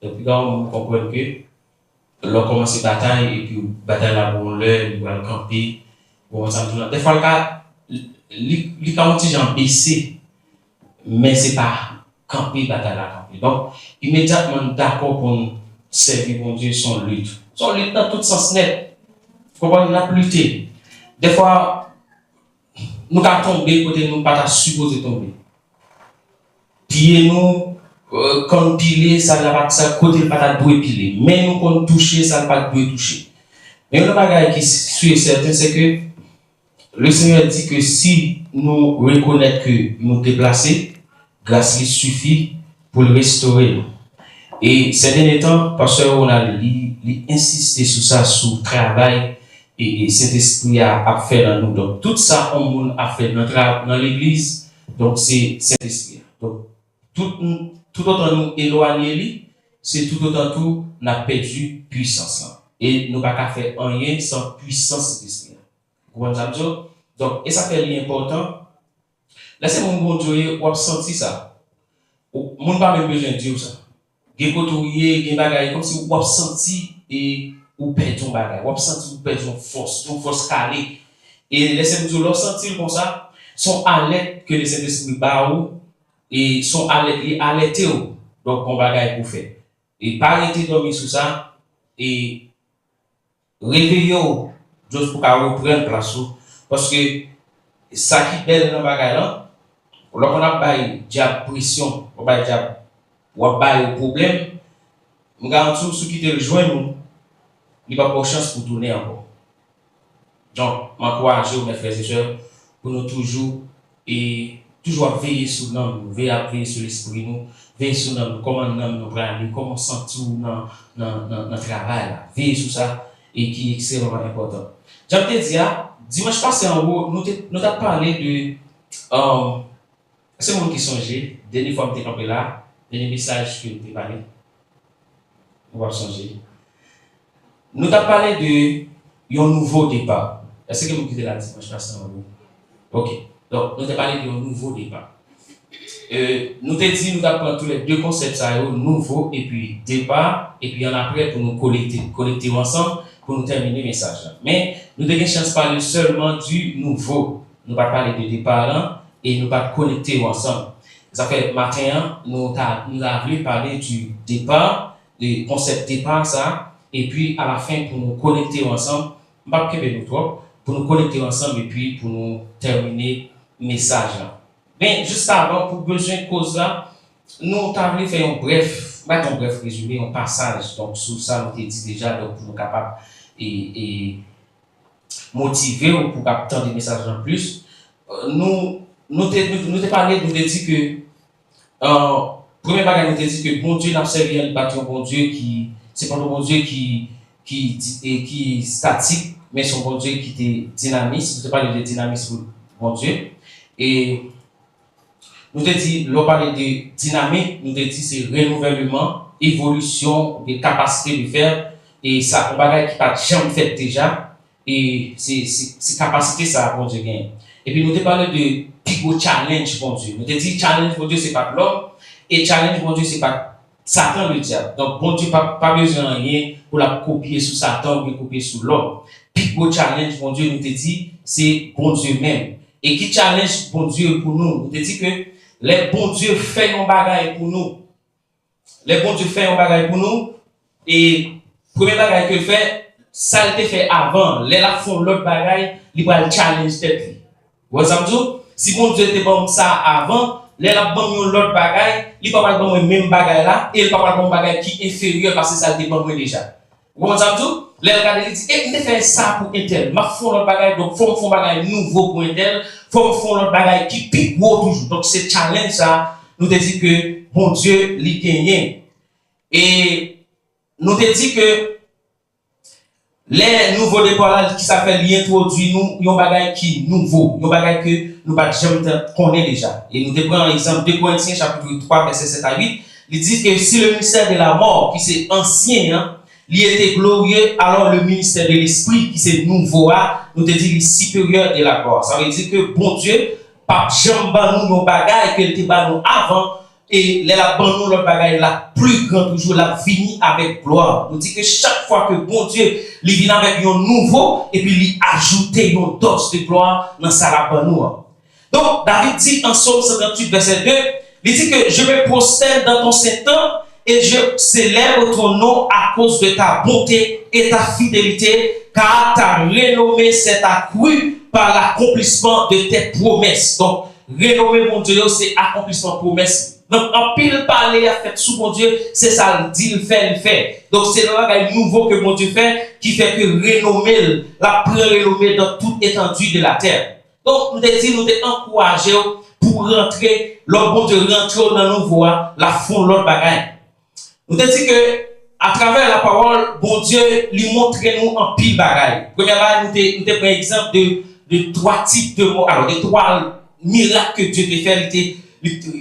Depuis quand on comprend que l'on commence la bataille et puis bataille là pour l'heure, pour le camper, pour ensemble. Des fois, les carottes ont baissé, mais c'est pas camper, bataille là, camper. Donc, immédiatement d'accord pour nous servir mon Dieu son lutte. Son lutte dans tout sens net. Comment on a lutté. Des fois, nous avons tombé côté nous pas supposé tomber. Pieds nous, quand piler, ça n'a pas ça côté pas doué piler. Mais nous quand toucher, ça n'a pas doué toucher. Mais le bagage qui est certain, c'est que le Seigneur dit que si nous reconnaissons que nous déplacer, grâce lui suffit pour le restaurer. Et ces derniers temps, pasteur, on a insisté sur ça, sur le travail et cet esprit a fait dans nous. Donc, tout ça, on a fait dans l'église. Donc, c'est cet esprit. Donc, tout autant nous éloigner, c'est tout autant tout n'a perdu puissance. Et nous n'avons pas faire rien sans puissance de cet esprit. Vous comprenez? Donc, et ça fait l'important. Laissez mon bon Dieu, vous avez senti ça. Vous n'avez pas même besoin de dire ça. Gen kotouye, gen bagay, comme si vous avez senti et vous perdez ton bagay, vous avez senti vous perdez ton force calée. Et laissez-moi dire, vous senti comme ça, sont alertes que les Saint-Esprit baou et sont alertés. Donc, on bagay pour faire. Et pas arrêter de dormir sur ça et réveillez-vous juste pour reprendre place. Parce que ça qui est belle dans le bagay là, lorsqu'on a bail diable pression, on bail diable ou un problème, je garantis que ceux qui te rejoignent, il n'y a pas de chance pour tourner encore. Donc, j'encourage mes frères et sœurs pour nous toujours veiller sur nous, veiller sur l'esprit, nous, veiller sur nous, comment nous prenons, comment sentir dans le travail, veiller sur ça, et qui est extrêmement important. J'aime te dire, dimanche passé en haut, nous avons parlé de. C'est moi qui songeais, dernière fois que je suis là. Dernier message que je t'ai parlé. On va changer. Nous avons parlé d'un nouveau départ. Est-ce que vous quittez la dimanche passé en haut? Ok. Donc, nous avons parlé d'un nouveau départ. Nous avons dit, nous avons pris tous les deux concepts, nouveau et puis départ, et puis on a après pour nous connecter ensemble pour nous terminer le message. Mais nous avons une chance de parler seulement du nouveau. Nous ne pas parler de départ et nous ne pas connecter ensemble. Ça fait matin, nous avons parlé du départ, du concept départ, ça, et puis à la fin, pour nous connecter ensemble, pour nous connecter ensemble et puis pour nous terminer le message. Mais juste avant, pour besoin de cause là, nous avons fait un bref résumé, un passage. Donc, sur ça, nous avons dit déjà, donc, pour nous capables et motiver pour attendre des messages en plus. Nous te parlé, nous te dit que premier bagage nous te dit que bon Dieu n'a servi à un bon Dieu qui c'est pas un bon Dieu qui est statique, mais c'est un bon Dieu qui est dynamique. Nous te parlé de dynamisme bon Dieu. Et nous te dit, l'on parle de dynamique, nous te dit c'est renouvellement, évolution, des capacités de faire. Et ça, on bagage qui pas jamais fait déjà. Et c'est capacité ça, bon Dieu, gagne. Et puis, nous te parlé de plus challenge, bon Dieu. Nous te dit challenge, bon Dieu, c'est pas l'homme. Et challenge, bon Dieu, c'est pas Satan le diable. Donc, bon Dieu, pas besoin de rien pour la copier sous Satan ou copier sous l'homme. Plus gros challenge, bon Dieu, nous te dit, c'est bon Dieu même. Et qui challenge bon Dieu pour nous? Nous te dit que les bons Dieu fait nos bagailles pour nous. Les bons Dieu fait nos bagailles pour nous. Et premier bagaille que fait, ça a été fait avant. Les la font l'autre bagaille, il va le challenge tête. Vous savez, si bon Dieu était bon ça avant, les la bon l'autre bagaille, il va pas bon le même bagaille là, et il va pas bon bagaille qui est inférieur parce que ça a été bon déjà. Vous savez, les regarder il dit, il fait ça pour un tel, m'a font l'autre bagaille, donc faut bagaille nouveau pour un tel, faut l'autre bagaille qui pique gros toujours. Donc c'est challenge ça, nous te dit que bon Dieu lui gagne. Et nous te dit que les nouveaux décollages qui s'appellent introduit nous, un bagage qui nouveau, un bagage que nous pas jamais connaît déjà. Et nous te prenons l'exemple de Corinthiens chapitre 3 verset 7 à 8. Il dit que si le ministère de la mort, qui c'est ancien, hein, il était glorieux, alors le ministère de l'esprit, qui c'est nouveau, nous te dit supérieur de la gloire. Ça veut dire que bon Dieu, pas jamais nous un bagage qu'il était nous avant. Et la bonne le bagaille la plus grande toujours la fini avec gloire. Nous dit que chaque fois que bon Dieu il vient avec un nouveau et puis il ajoute une dose de gloire dans sa la bonne. Donc David dit en Psaume 58 verset 2, il dit que je me prosterne dans ton Saint-Temple et je célèbre ton nom à cause de ta bonté et ta fidélité, car ta renommée s'est accrue par l'accomplissement de tes promesses. Donc renommée mon Dieu c'est accomplissement de promesses. Donc, en pile parler à fait sous mon Dieu, c'est ça, le dit, le fait. Donc, c'est le bagage nouveau que mon Dieu fait, qui fait que renommer, la pré-renommée dans toute étendue de la terre. Donc, nous te dit, nous te encourager pour rentrer, l'autre bon Dieu rentre dans nos voies, la fond l'autre bagage. Nous te dit que, à travers la parole, bon Dieu, lui montre nous en pile bagage. Premièrement, nous te pris exemple de 3 types de mots, alors, de 3 miracles que Dieu te fait,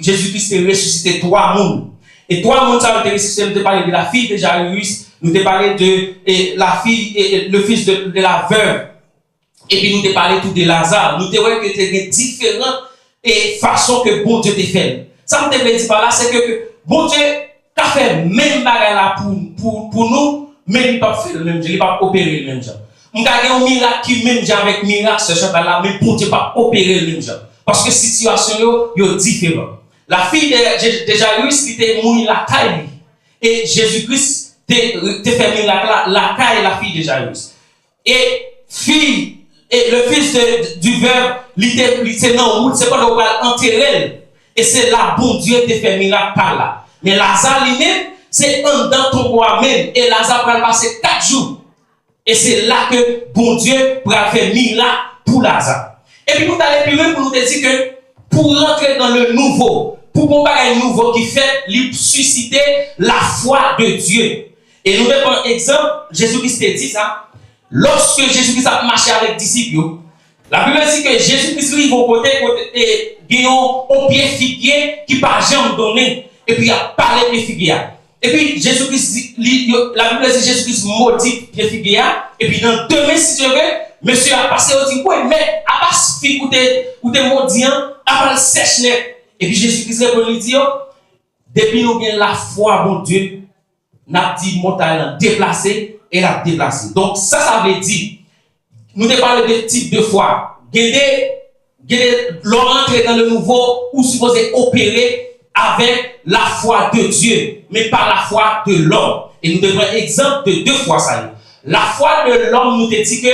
Jésus-Christ a ressuscité 3 mondes. Et 3 mondes, ça veut dire, nous te parlé de la fille de Jairus, nous te parlé de la fille et le fils de la veuve. Et puis nous te parlé tout de Lazare. Nous te voyons que tu as différentes façons que bon Dieu te fait. Ça nous te dit par là, c'est que bon Dieu a fait même bagarre là pour nous, mais il n'a pas fait le même Dieu, il n'a pas opéré le même genre. Nous avons un miracle qui même avec miracle, ce genre là, mais bon Dieu n'a pas opéré le même genre. Parce que la situation est différente. La fille de Jairus qui était mouillée la caille. Et Jésus-Christ te fait miracle la caille la fille de Jairus. Et le fils du veuve, il était dans la route, c'est pas le va enterrer. Et c'est là, bon Dieu te fait miracle par là. Mais Lazare lui-même, c'est un dans ton roi même. Et Lazare va passer 4 jours. Et c'est là que bon Dieu va faire miracle pour Lazare. Et puis nous allons plus loin pour nous dire que pour rentrer dans le nouveau, pour qu'on ait un nouveau qui fait susciter la foi de Dieu. Et nous prenons un exemple, Jésus-Christ dit ça, lorsque Jésus-Christ a marché avec les disciples, la Bible dit que Jésus-Christ lui au côté et il y a un pied figuier qui n'a pas jamais donné, et puis il a parlé de figuier. Et puis Jésus-Christ, la Bible dit que Jésus-Christ maudit pied figuier, et puis dans 2 mains si tu veux, monsieur a passé au dit, oui, mais à pas fi ou te maudit, à pas le sèche net. Et puis Jésus-Christ répond, il dit, depuis nous avons la foi, bon Dieu, n'a dit montagne déplacée et la déplacée. Donc ça veut dire, nous te parlons de type de foi. L'homme entre dans le nouveau ou supposé opérer avec la foi de Dieu, mais pas la foi de l'homme. Et nous devons exemple de 2 fois ça. La foi de l'homme nous te dit que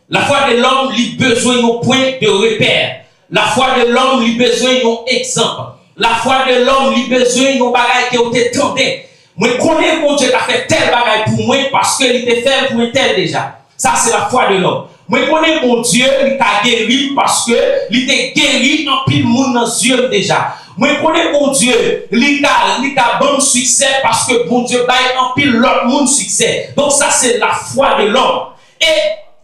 la foi de l'homme lui besoin d'un point de repère. La foi de l'homme lui besoin d'un exemple. La foi de l'homme lui besoin d'un bagage qui a été tenté. Moi, je connais mon Dieu qui a fait tel bagage pour moi parce qu'il était fait pour un tel déjà. Ça, c'est la foi de l'homme. Moi, je connais mon Dieu qui a guéri parce qu'il était guéri en pile monde dans les yeux déjà. Moi, je connais mon Dieu, il a bon succès parce que mon Dieu baille en pile l'autre monde succès. Donc, ça, c'est la foi de l'homme. Et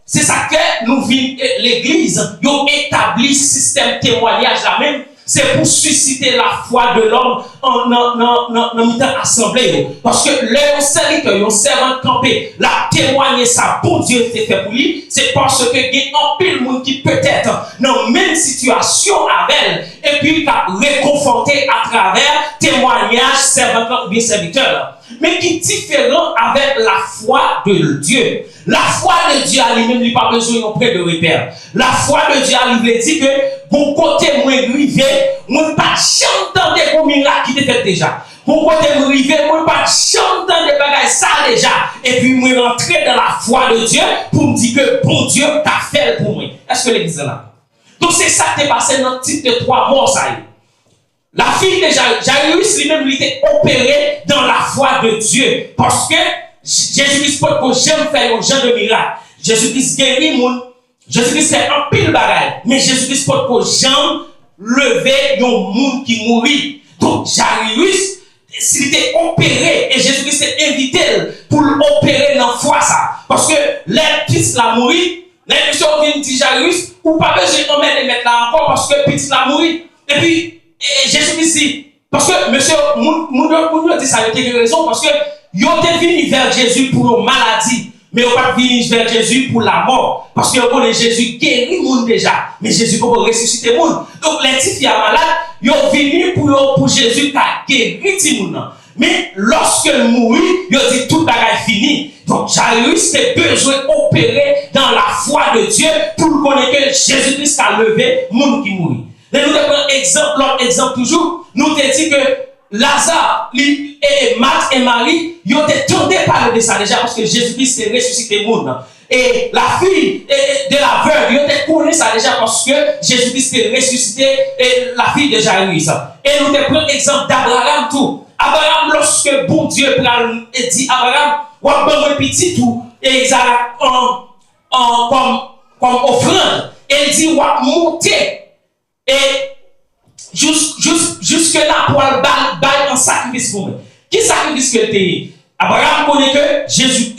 c'est ça que nous vivons, l'église, ils ont établi système témoignage là même. c'est pour susciter la foi de l'homme en militant assemblée. Parce que leur serviteur, un servant campé, la témoigner ça, bon Dieu t'est fait pour lui, c'est parce que il y a un pile monde qui peut-être dans la même situation avec elle, et puis t'a réconforté à travers témoignage servant ou bien serviteur. Mais qui est différent avec la foi de Dieu. La foi de Dieu à lui-même, il n'a pas besoin auprès de repère. La foi de Dieu à lui-même dit que mon côté moi rivé, moi pas chanter des miracles qui t'est fait déjà. Mon côté moi rivé, moi pas chanter des bagages ça déjà. Et puis moi rentrer dans la foi de Dieu pour me dire que bon Dieu t'a fait pour moi. Est-ce que l'église est là? Donc c'est ça qui est passé dans le type de 3 morts ça y est. La fille de Jairus lui-même lui était opérée dans la foi de Dieu. Parce que Jésus-Christ peut que j'aime faire un genre de miracle. Jésus-Christ guérit mon. Jésus-Christ fait un pile bagaille. Mais Jésus-Christ peut que j'aime lever un monde qui mourit. Donc Jairus, s'il était opéré, et Jésus-Christ s'est invité pour l'opérer dans la foi ça. Parce que les petits la mourit, les gens qui disent Jairus, ou pas besoin de mettre là encore parce que petit la mourit. Et puis, et Jésus-Christ dit, parce que monsieur, nous dit ça, il y a raison, parce que ils ont venu vers Jésus pour une maladie, mais ils n'ont pas venu vers Jésus pour la mort. Parce que Jésus guérit le monde déjà, mais Jésus peut ressusciter le monde. Donc les petits filles malades, ils ont venu pour Jésus qui a guéri le monde. Mais lorsque il mourit, il a dit tout est fini. Donc Jairus a besoin d'opérer dans la foi de Dieu pour connaître que Jésus-Christ a levé le monde qui mourit. Et nous avons l'autre exemple toujours. Nous avons dit que Lazare, et Marthe et Marie, ils ont été tentés par de ça déjà parce que Jésus-Christ a ressuscité le monde. Et la fille de la veuve, ils ont été connus ça déjà parce que Jésus-Christ a ressuscité la fille de Jairus. Et nous avons l'exemple d'Abraham tout. Abraham, lorsque bon Dieu dit Abraham, ou un petit tout, et Isaac comme offrande, et il dit, ou monter. Et jusque là pour le bail en sacrifice pour moi. Qui sacrifice que tu Abraham connaît que Jésus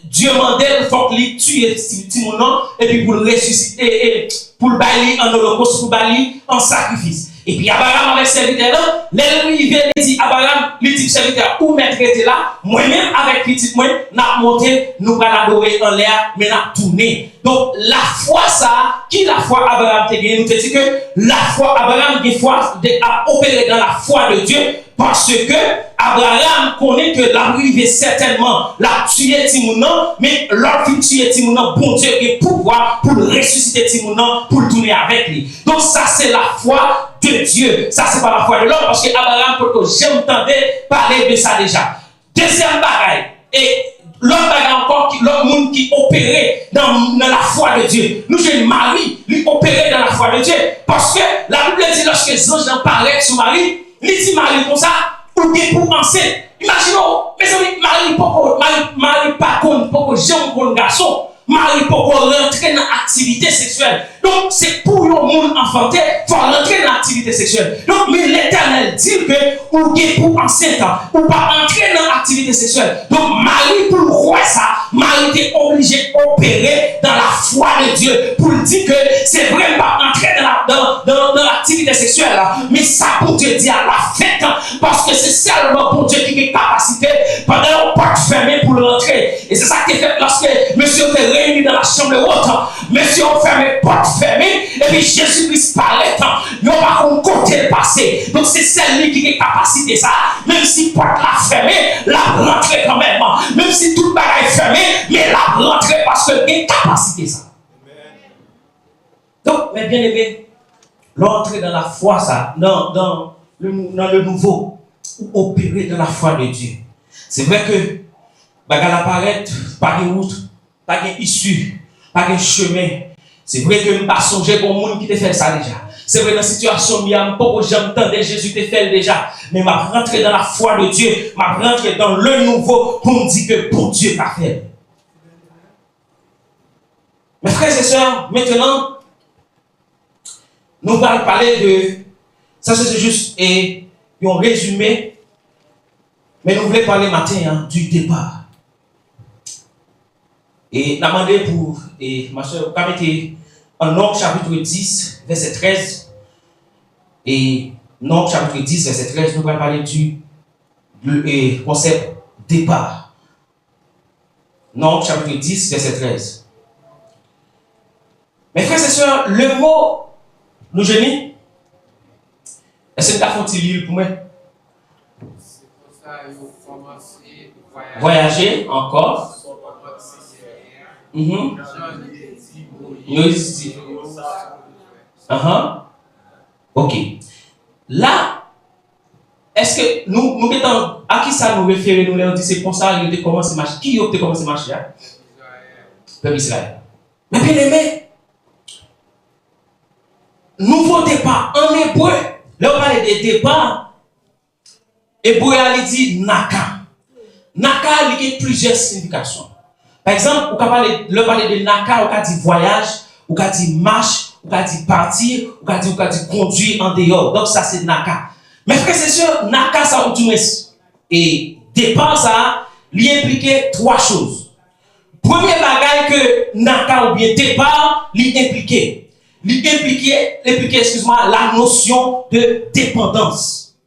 Dieu mandait il faut qu'il tue Timonon et puis pour le ressusciter et pour le bailler en holocauste pour bailler en sacrifice. Et puis Abraham avec serviteur là, il vient il dit Abraham, il dit serviteur où maître était là, moi-même avec petit moi, n'a monté, nous va l'adorer en l'air, mais n'a tourné. Donc la foi ça, qui la foi Abraham te gagné, nous te dit que la foi Abraham des fois a opéré dans la foi de Dieu parce que Abraham connaît que la arrivée certainement la tuer Timounan, mais lorsqu'il tue Timounan, bon Dieu a pouvoir pour ressusciter Timounan, pour le tourner avec lui. Donc ça c'est la foi de Dieu. Ça c'est pas la foi de l'homme parce que Abraham peut que j'entendais parler de ça déjà. Deuxième bagaille et l'autre bagaille encore l'autre monde qui opérait dans la foi de Dieu. Nous j'ai Marie lui opérer dans la foi de Dieu parce que la Bible dit lorsque les anges apparaissent sur Marie, il dit Marie comme ça ou bien pour enceinte. Imaginons, mes amis, Marie pas comme jeune garçon. Marie peut rentrer dans l'activité sexuelle. Donc, c'est pour le monde enfanté, il faut rentrer dans l'activité sexuelle. Donc, mais l'Éternel dit que, ou pour enceinte, ou pas entrer dans l'activité sexuelle. Donc, Marie, pour le roi, ça, Marie était obligée d'opérer dans la foi de Dieu pour dire que c'est vraiment pas entrer dans l'activité sexuelle, mais ça pour te dire la fête, parce que c'est seulement pour Dieu qui a capacité pendant une porte fermée pour rentrer. Et c'est ça qui est fait lorsque monsieur était réuni dans la chambre haute, monsieur a fermé porte fermée, et puis Jésus-Christ parlait, il n'y a pas un côté passé. Donc c'est celle-là qui a capacité ça, même si porte la fermée, la rentrer quand même, même si tout le bagage est fermé, mais la rentrer parce qu'il y a capacité ça. Donc, mes bien-aimés, l'entrée dans la foi, ça, dans le nouveau, ou opérer dans la foi de Dieu. C'est vrai que, bagal apparaît, pas de route, pas d'issue, pas de chemin. C'est vrai que je ne pas songer pour monde qui te fait ça déjà. C'est vrai dans la situation où il y a un peu que j'entendais Jésus te fait déjà. Mais m'a rentré dans la foi de Dieu, m'a rentré dans le nouveau pour me dire que pour Dieu t'a fait. Mes frères et sœurs, maintenant, nous allons parler de, ça c'est juste un résumé, mais nous voulons parler matin du départ. Et nous demandé pour, ma soeur, comme était en Nombre chapitre 10, verset 13, Et Nombre chapitre 10, verset 13, nous allons parler du concept départ. Nombre chapitre 10, verset 13. Mes frères et sœurs, le mot nous génie. Est-ce que tu as fait un livre pour moi? C'est pour ça qu'il faut commencer à Voyager encore. Ok. Là, est-ce que nous mettons à qui ça nous réfère? Nous leur dit c'est pour ça qu'il a commencé à marcher. Qui a commencé à marcher? Peuple Israël. Mais bien aimé, nouveau départ en hébreu. Là, on parle de départ. Hébreu, il dit naka. Naka, il y a plusieurs significations. Par exemple, on peut parler de naka, on peut dire voyage, on peut dire marche, on peut dire partir, on peut dire conduire en dehors. Donc, ça, c'est naka. Mais frère, c'est sûr, naka, ça veut dire. Et départ, ça, il implique trois choses. Premier bagage que naka ou bien départ, il implique. Excuse-moi, la notion de dépendance.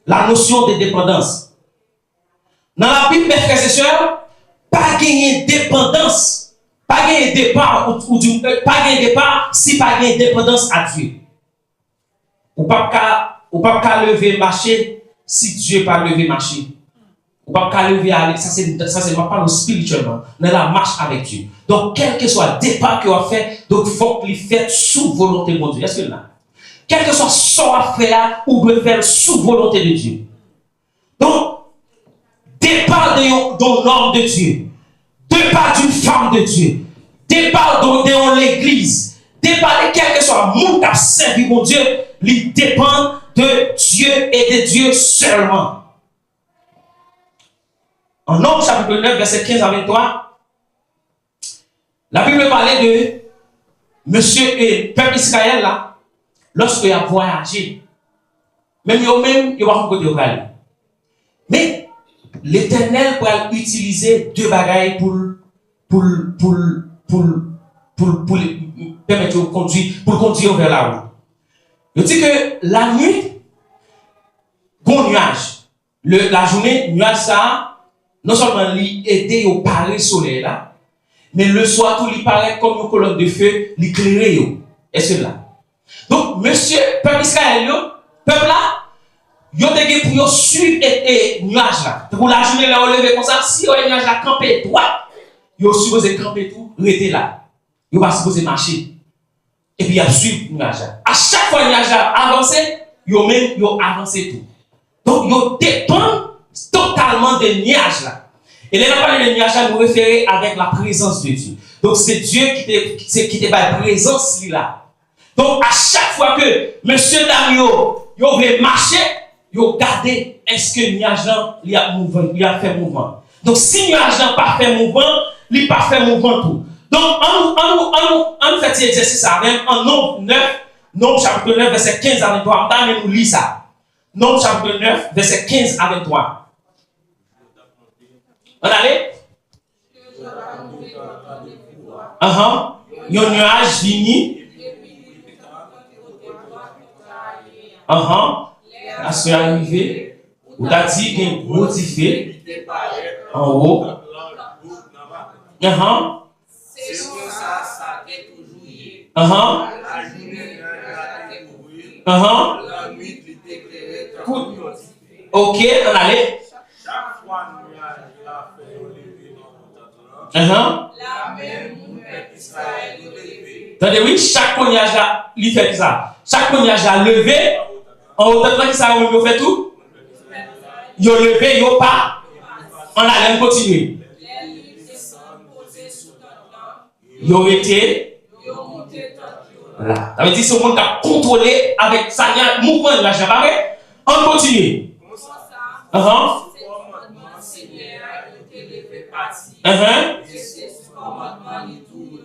La notion de dépendance. Dans la Bible, mes frères et sœurs, pas gagner dépendance, pas gagner départ, pas gagner départ si pas gagner dépendance à Dieu. Ou pas lever marcher si Dieu pas lever marcher. Ou pas lever aller, ça c'est pas spirituellement, dans la marche avec Dieu. Donc quel que soit le départ que vous fait, donc faut qu'il fait sous volonté de Dieu. Est-ce que là? Quel que soit son affaire, ou peut faire sous volonté de Dieu. Donc départ d'un homme de Dieu, départ d'une femme de Dieu, départ de l'église, départ de quel que soit le monde qui a servi mon Dieu, il dépend de Dieu et de Dieu seulement. En Nombre chapitre 9, verset 15 à 23, la Bible parlait de monsieur et peuple Israël là, lorsqu'il a voyagé, même il va pas côté aller. Mais l'Éternel pourra utiliser deux bagailles pour permettre de conduire vers la route. Je dis que la nuit, bon nuage. La journée, nuage ça, non seulement l'aider au parer soleil là, mais le soir tout il paraît comme une colonne de feu, l'éclairer. Est-ce que là? Donc, monsieur, peuple Israël, peuple là, yo te pour suivre et nuage là. Pour la journée là, on lever comme ça, si on nuage là camper droit, yo supposé camper tout, rester là. Yo pas supposé marcher. Et puis il y a suivre nuage là. À chaque fois nuage là avancer, yo avancer tout. Donc yo dépend totalement des nuages là. Et là, on parle de nuages là, nous référer avec la présence de Dieu. Donc c'est Dieu qui te la présence là. Donc à chaque fois que monsieur Damio yo veut marcher, yo garder est-ce que nuage là il a fait mouvement. Donc si nuage là pas fait mouvement, il pas fait mouvement tout. Donc on fait cet exercice ça même en Nombre chapitre 9 verset 15 à 23. On nous lit ça. Nombre chapitre 9 verset 15 à 23. On allait? Yon nuage vini. La soeur arrivée. Ou t'as dit qu'il y a un gros tifé en haut. Ok, on allait. Attendez, oui, chaque nuage là, il fait ça. Chaque nuage là levé, en haut de qui ça on fait tout. Yo levé, yo pas. On allait continuer. Yo été. Voilà. Ça veut dire que ce monde qui a contrôlé avec ça, il y a un mouvement de la jambe. On continue.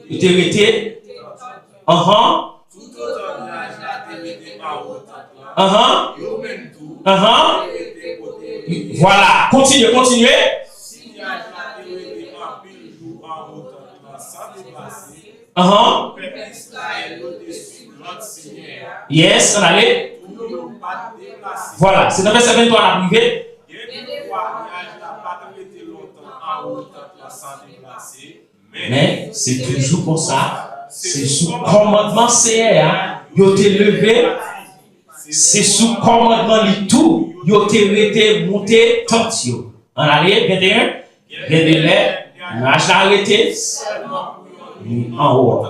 Il était arrêté. Voilà, continuez. Yes, on allait. Voilà, c'est dans verset 23 à privé. Mais c'est toujours comme ça. C'est sous commandement Seigneur. Yo te levé. C'est sous commandement li tout. Yo te rete monté tant yo. En allée 21. Nuage arrêté. En haut.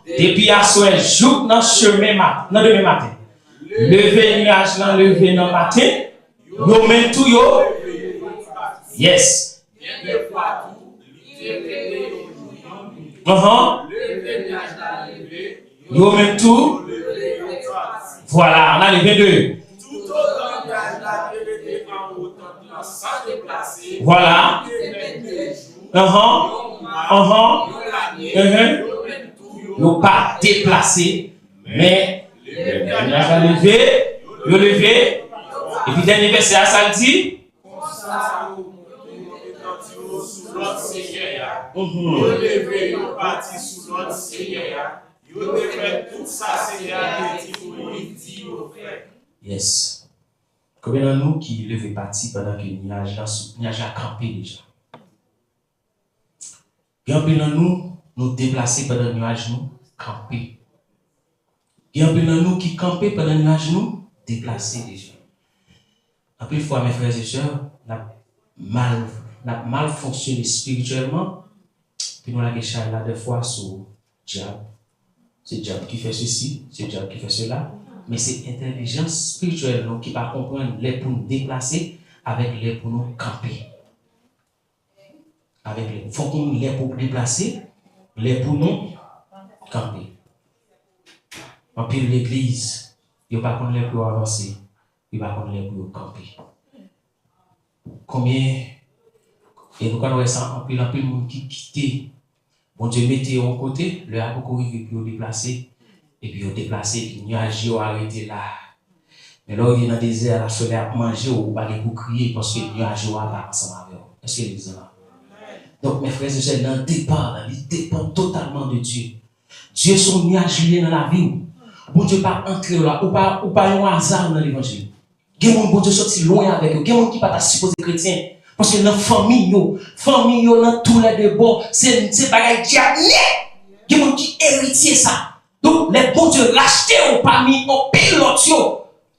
Depuis à soir, jour dans chemin dans demain matin. Levé nuage dans levé dans matin. Yo men tout yo. Yes. Yo même tout. Voilà, on a les 22. Voilà. Nous pas déplacé, mais on a levé. Et puis dernier verset à ça dit. Yes. Combien de nous qui levait parti pendant que le nuage a campé déjà? Combien de nous déplacer pendant le nuage nous camper? Combien de nous qui camper pendant le nuage nous déplacer déjà? En plus, fois mes frères et sœurs, n'a mal fonctionné spirituellement, puis nous la question là des fois sur diable. C'est le diable qui fait ceci, c'est le diable qui fait cela, mais c'est l'intelligence spirituelle nous, qui va comprendre les pour nous déplacer avec les pour nous camper. Avec les, faut qu'on les pour déplacer, les pour nous camper. En plus l'église, il n'y a pas qu'on les pour avancer, il va qu'on les pour camper. Combien et nous connaissons ça en pile monde qui quittait. Bon Dieu mettait en côté, le a beaucoup arrivé puis déplacer et puis déplacer puis nuage arrêté là. Mais là il est dans le désert, la soleil a manger ou pas pour crier parce que nuage a pas ensemble avec. Est-ce que les là? Donc mes frères et sœurs, il dépend totalement de Dieu. Dieu son nuage lié dans la vie. Bon Dieu pas entrer là ou pas un hasard dans l'évangile. Il y a des gens bon Dieu sorti loin avec eux. Il y a des gens qui pas supposé chrétien. Parce que dans la famille, dans tous les débats, c'est bagaille diable. Il y a des gens qui héritier ça. Donc, les bons Dieu rachetés parmi nos pilotes,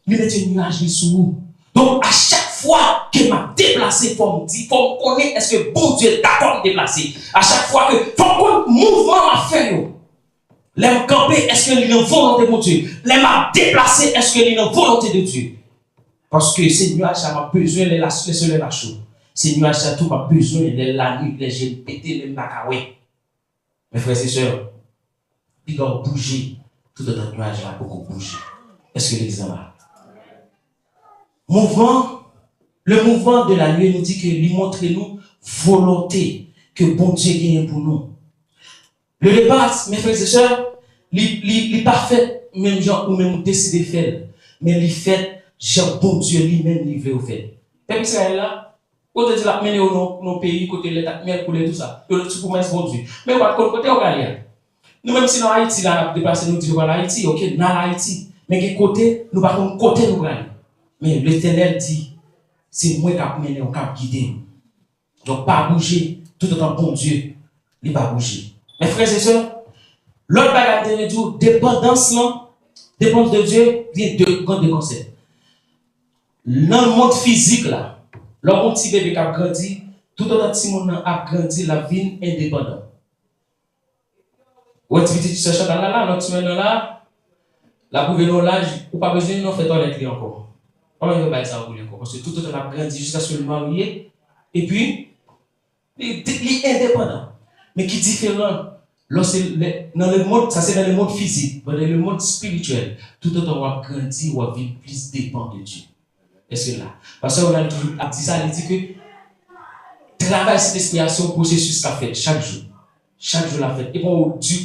ils mettent un nuage sur nous. Donc, à chaque fois que m'a déplacé, il faut me dire, il faut me connaître, est-ce que bon Dieu est d'accord de me déplacer. À chaque fois que, il faut que le mouvement m'a fait. Les m'a campé, est-ce que il y a une volonté de Dieu. Les m'a déplacé, est-ce que il y a une volonté de Dieu. Parce que ces nuages, ça m'a besoin de la soleil la chaude. Ces nuages, ça tout m'a besoin de la nuit, les jeunes pétés, les macaouets. Mes frères et sœurs, puis quand on bouge, tout le nuage là, beaucoup bouger. Est-ce que les là? Le mouvement de la nuit nous dit que lui montre nous volonté que bon Dieu gagne pour nous. Le départ, mes frères et sœurs, il parfait, même gens ou même décider de faire, mais il fait. Jean bon Dieu lui-même livré au fait. Peuple Israël là, quand on dit la mener au nos pays, côté l'état, mer couler tout ça, que tu promesses bon Dieu. Mais par contre, côté on va nous même si dans Haïti là, on a déplacé nous dire voilà Haïti, ok, dans Haïti, mais quel côté, nous par contre côté nous aller. Mais l'Éternel dit, c'est moi qui a mené, on a guidé. Donc pas bouger, tout autant bon Dieu, il va bouger. Mes frères et sœurs, l'autre bagage de Dieu, dépendance de Dieu, il y a deux grands concepts. Dans le monde physique là, lorsqu'un petit bébé qui a grandi, tout autant petit monde a grandi la vie indépendante. Ou tu dis tu cherches là, notre maintenant là, la gouverneur là, ou pas besoin de faire toilette encore. Comment il va ça encore parce que tout autant a grandi jusqu'à ce que le marié et puis il est indépendant. Mais qui est différent dans le monde, ça c'est dans le monde physique, mais dans le monde spirituel, tout autant on a grandi ou a vie plus dépend de Dieu. Est-ce que là? Parce qu'on a dit ça, il dit que travail cette inspiration, processus qu'a fait chaque jour. Chaque jour la fait. Et bon, Dieu,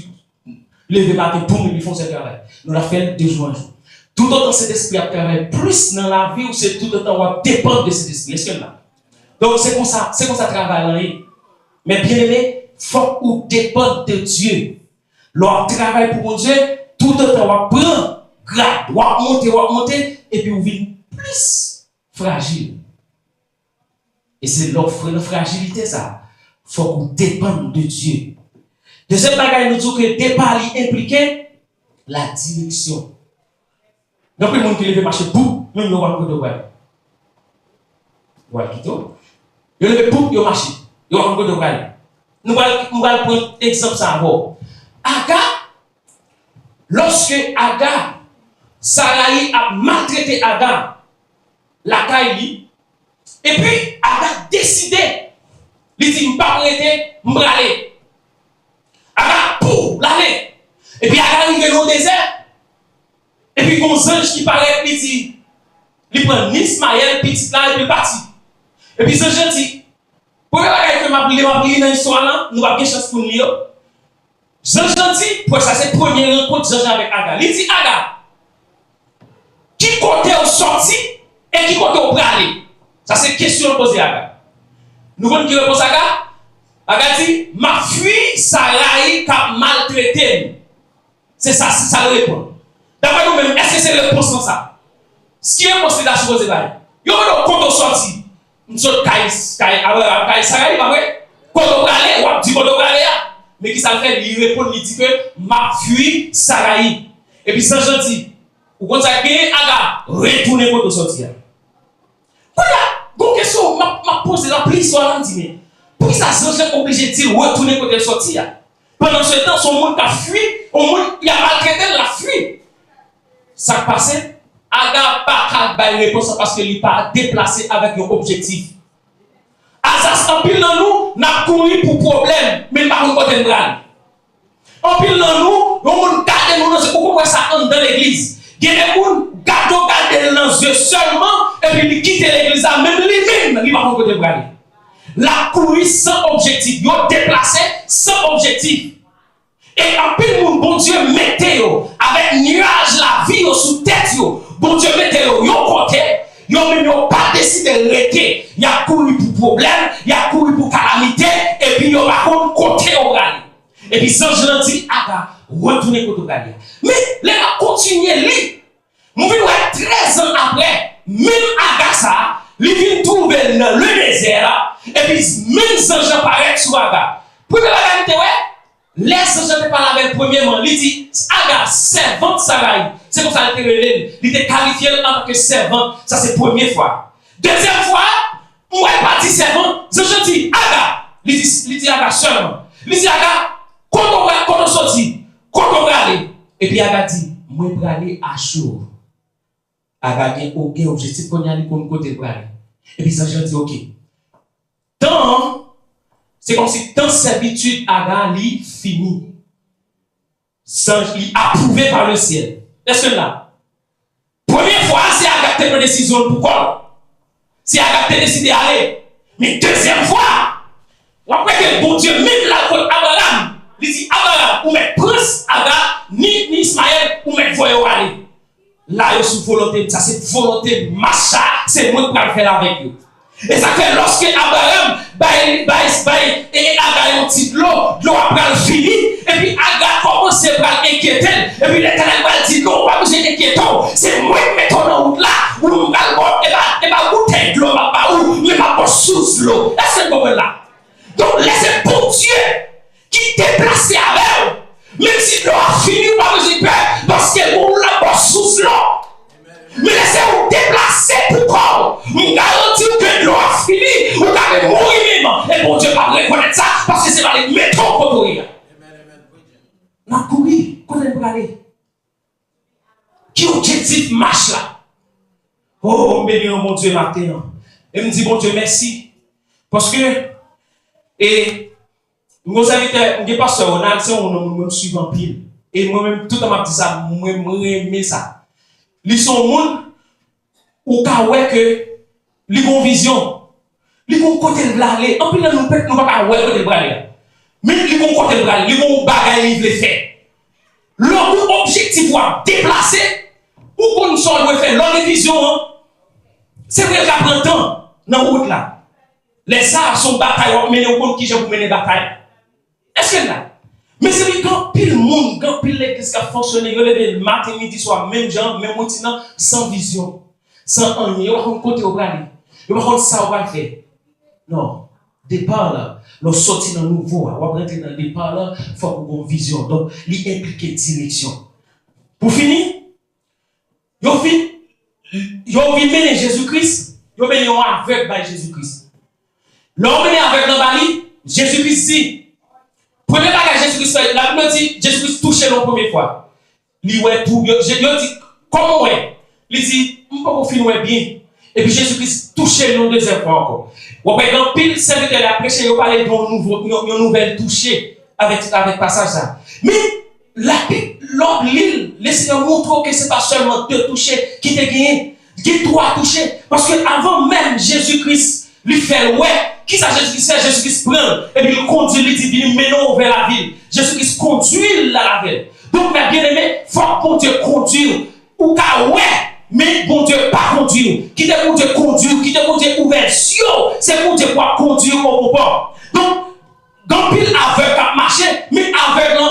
lever matin, boum, ils font ce travail. Nous la fait 2 jours en jour. Tout autant cet esprit a travaillé plus dans la vie, ou c'est tout autant on dépend de cet esprit. Est-ce que là? Donc c'est comme ça travail. Mais bien aimé, faut qu'on dépend de Dieu. Leur travail pour mon Dieu, tout autant on prend grade, on monter, et puis vous vivez plus fragile. Et c'est l'offre, la fragilité, ça. Il faut qu'on dépende de Dieu. Deuxième bagage, nous dit que départ impliqué la direction. Donc, le monde qui veut marcher pour, même le roi de Douai. Voilà, Kito. Il veut pour, il marche. Il va de Douai. Nous allons prendre exemple ça avant. Aga, lorsque Aga, Sarai a maltraité Aga, la Kaili, et puis Aga décidé, il dit, je ne vais pas arrêter, je vais aller. Aga pour l'aller. Et puis Aga arrive dans le désert. Et puis il y a un ange qui paraît, il dit, il prend Ismaël, petit là, et puis il parti. Et puis ce ange dit, pour le bagage que m'a pris dans l'histoire là, nous avons une chance pour nous lire. Jean dit, pour ça c'est la première rencontre Jean avec Aga. Il dit, Aga, qui côté au sorti et qui côté au aller? Ça c'est question posée à Aga. Nous voulons qui répond à Aga? Aga dit, ma fille Sarai qui a maltraité. C'est ça le répond. D'après nous-mêmes, est-ce que c'est le réponse dans ça? Ce qui est possible à supposer là. Il y a un compte au sorti. Nous sommes Sarai, pas vrai? Quand on va aller, on dit qu'on va aller. Mais qui ça fait? Il répond, il dit que ma fille Sarai. Et puis Saint Jean dit, ou quand ça gagne, Aga, retournez pour te sortir. Voilà, donc question, m'a posé la prise sur la dit, mais pour qui ça Saint Jean obligé de dire retourner pour te sortir? Pendant ce temps, son monde a fui, il a maltraité la fuite. Ça passait, Aga pas qu'à réponse parce qu'il n'est pas déplacé avec un objectif. Asas en pile dans nous, n'a couru pour problème, mais pas pour côté de bras. En pile dans nous, on garde nous dans pourquoi ça entre dans l'église. Il y a des gens qui gardent dans les yeux seulement et puis ils quittent l'église même lui-même, il va pour côté de bras. La courir sans objectif, ils ont déplacé sans objectif. Et en pile monde, bon Dieu mettez avec nuage la vie sous tête bon Dieu mettez yo côté. Yo même yo pas décidé de rester. Il a couru pour problème, il a couru pour calamité, et puis yo va contre côté au gars. Et puis Saint Jean dit, Aga, retournez côté au gars. Mais les a continué lui. Nous venons 13 ans après, même Aga ça, il vient trouver dans le désert, et puis même Saint Jean paraît sur Aga. Pour que la vérité, ouais, les Saint Jean ne parle avec premièrement, il dit, Aga, servante Sarai. C'est comme ça qu'il était qualifié en tant que servant. Ça, c'est la première fois. Deuxième fois, moi, je pas dit servant. Je dis, Aga. Il dit Aga seulement. Il dit, Aga, quand on sortit, quand on va aller. Et puis, Aga dit, moi, je vais aller à Chour. Aga dit, ok, objectif qu'on y a pour nous côté pour aller. Et puis, ça, je dis, ok. C'est comme si dans servitude, Aga, lui, fini. Il approuvé par le ciel. Est-ce que là? Première fois, c'est Aga qui décision pourquoi? C'est Aga qui décidé d'aller. Mais deuxième fois, après que bon Dieu même la côte Abraham, il dit Abraham, ou met prince Aga, ni Ismaël, ou met voyez aller. Là, il y a sous volonté, ça c'est volonté, macha, c'est moi qui vais faire avec eux. Et ça fait lorsque Abraham et Aga ont dit l'eau après fini, et puis Aga commence à inquiéter, et puis l'Éternel va dire non, pas besoin d'inquiéter, c'est moi qui mets ton route là, où nous allons, et ma bouteille de l'eau, mais ma source l'eau. Est-ce que vous comprenez là? Donc laissez pour Dieu qui déplace avec eux, même si l'eau a fini, pas besoin de peur, parce que vous l'avez source l'eau. Mais laissez-vous déplacer pour quoi? Vous garantissez que l'eau a fini, vous allez mourir même. Et bon Dieu va reconnaître ça parce que c'est pas les méthodes pour courir. On a couru, qu'on est pour aller. Qui objectif marche là? Oh, béni mon Dieu matin. Et me dit bon Dieu merci. Parce que, et nos invités, on n'est pas seuls, on me suit en pile. Et moi-même, tout le monde m'a dit ça, moi, j'aime ça. Ils sont monde ou ka ouais que ils ont vision, ils ont côté de l'aller. En plus là nous pas ouais côté de l'aller. Mais ils ont côté de l'aller, ils ont bagaille ils veulent faire. Leur objectif va déplacer ou qu'on soit doit faire leur vision. C'est vrai qu'à prend temps dans route là. Les arts sont bataille mais on compte qui j'ai pour mener bataille. Est-ce que là? Mais c'est quand pile monde, quand pile l'église qui a fonctionné, il y a le matin, midi, soir, même gens, même continent, sans vision. sans rien, on va côté au aller. On va ça on va faire. Non, départ là, nous sortir dans nouveau, on va rentrer dans le départ là, il faut qu'on ait une vision. Donc, il implique direction. Pour finir, yo mener Jésus-Christ, yo mener avec par Jésus-Christ. L'homme mené avec le Bali, Jésus-Christ dit, premier bagage Jésus-Christ fait, la Bible dit, Jésus-Christ touché la première fois. Il ouais tout, yo dit, comment ouais? Il dit, on peut pas finir bien. Et puis Jésus-Christ touché la deuxième fois encore. Ou bien, dans pile serviteur a prêché, il parlait d'une nouvelle touchée avec passage ça. Mais l'île, le Seigneur montre que ce n'est pas seulement deux touchés qui te gagné, qui trois touchés. Parce que avant même Jésus-Christ lui fait ouais, qui ça Jésus-Christ fait? Jésus-Christ prend et puis il conduit, il dit, il mène vers la ville. Jésus-Christ conduit la ville. Donc, mes bien-aimés, il faut que bon Dieu conduise. Ou qu'à ouais, mais bon Dieu pas conduire. Qui te bon Dieu conduire, qui te bon Dieu ouvert, c'est bon Dieu pour conduire au bord. Donc, dans pile aveugle à marcher, mais aveugle,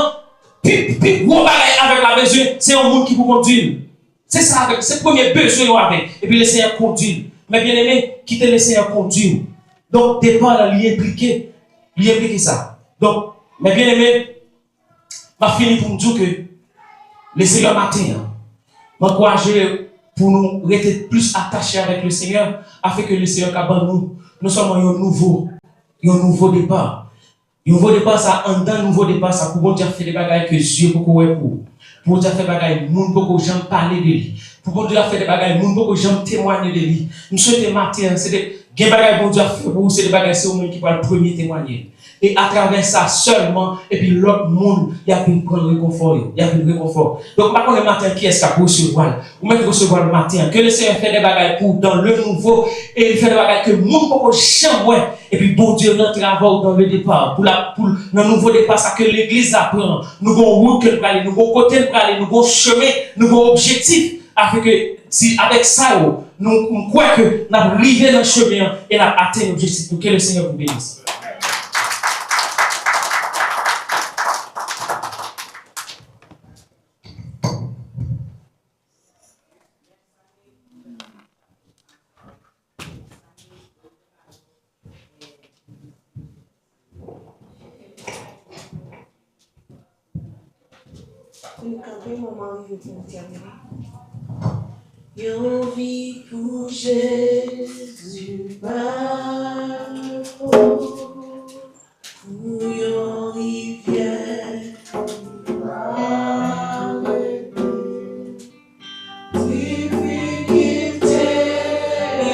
puis gros bagage avec la mesure, c'est un monde qui vous conduire. C'est ça, c'est le premier besoin avec. Et puis le Seigneur conduire. Mais bien aimé, quittez le Seigneur conduire. Donc, départ là, lui impliquer ça. Donc, mes bien aimé, je finis pour me dire que le Seigneur matin, m'encourager pour nous rester plus attachés avec le Seigneur, afin que le Seigneur capable nous, non seulement un nouveau départ. Un nouveau départ, ça, un nouveau départ, ça, pour Dieu faire des bagages que Dieu peut pour Dieu faire des bagages, moun beaucoup j'aime parler de lui. Pour Dieu faire des bagages, moun beaucoup j'aime témoigner de lui. Nous souhaitons matin, c'est des bagages pour Dieu faire pour vous, c'est des bagages, c'est au monde qui va le premier témoigner. Et à travers ça seulement, et puis l'autre monde, il y a pu prendre le réconfort. Donc, maintenant, le matin, qui est-ce qui a recevoir? Ou même recevoir le matin, que le Seigneur fait des bagages pour dans le nouveau, et il fait des bagages que le monde ne peut jamais. Et puis, bon Dieu, notre travail dans le départ, pour le nouveau départ, ça que l'église apprend. Nous avons route que nous allons, nous avons côté nous allons, nous avons chemin, nous avons objectif, afin que, si avec ça, nous croyons que nous avons arrivé dans le chemin et nous avons atteint l'objectif pour que le Seigneur vous bénisse. Yo vis pour Jésus, pour yo rivière, difficulté,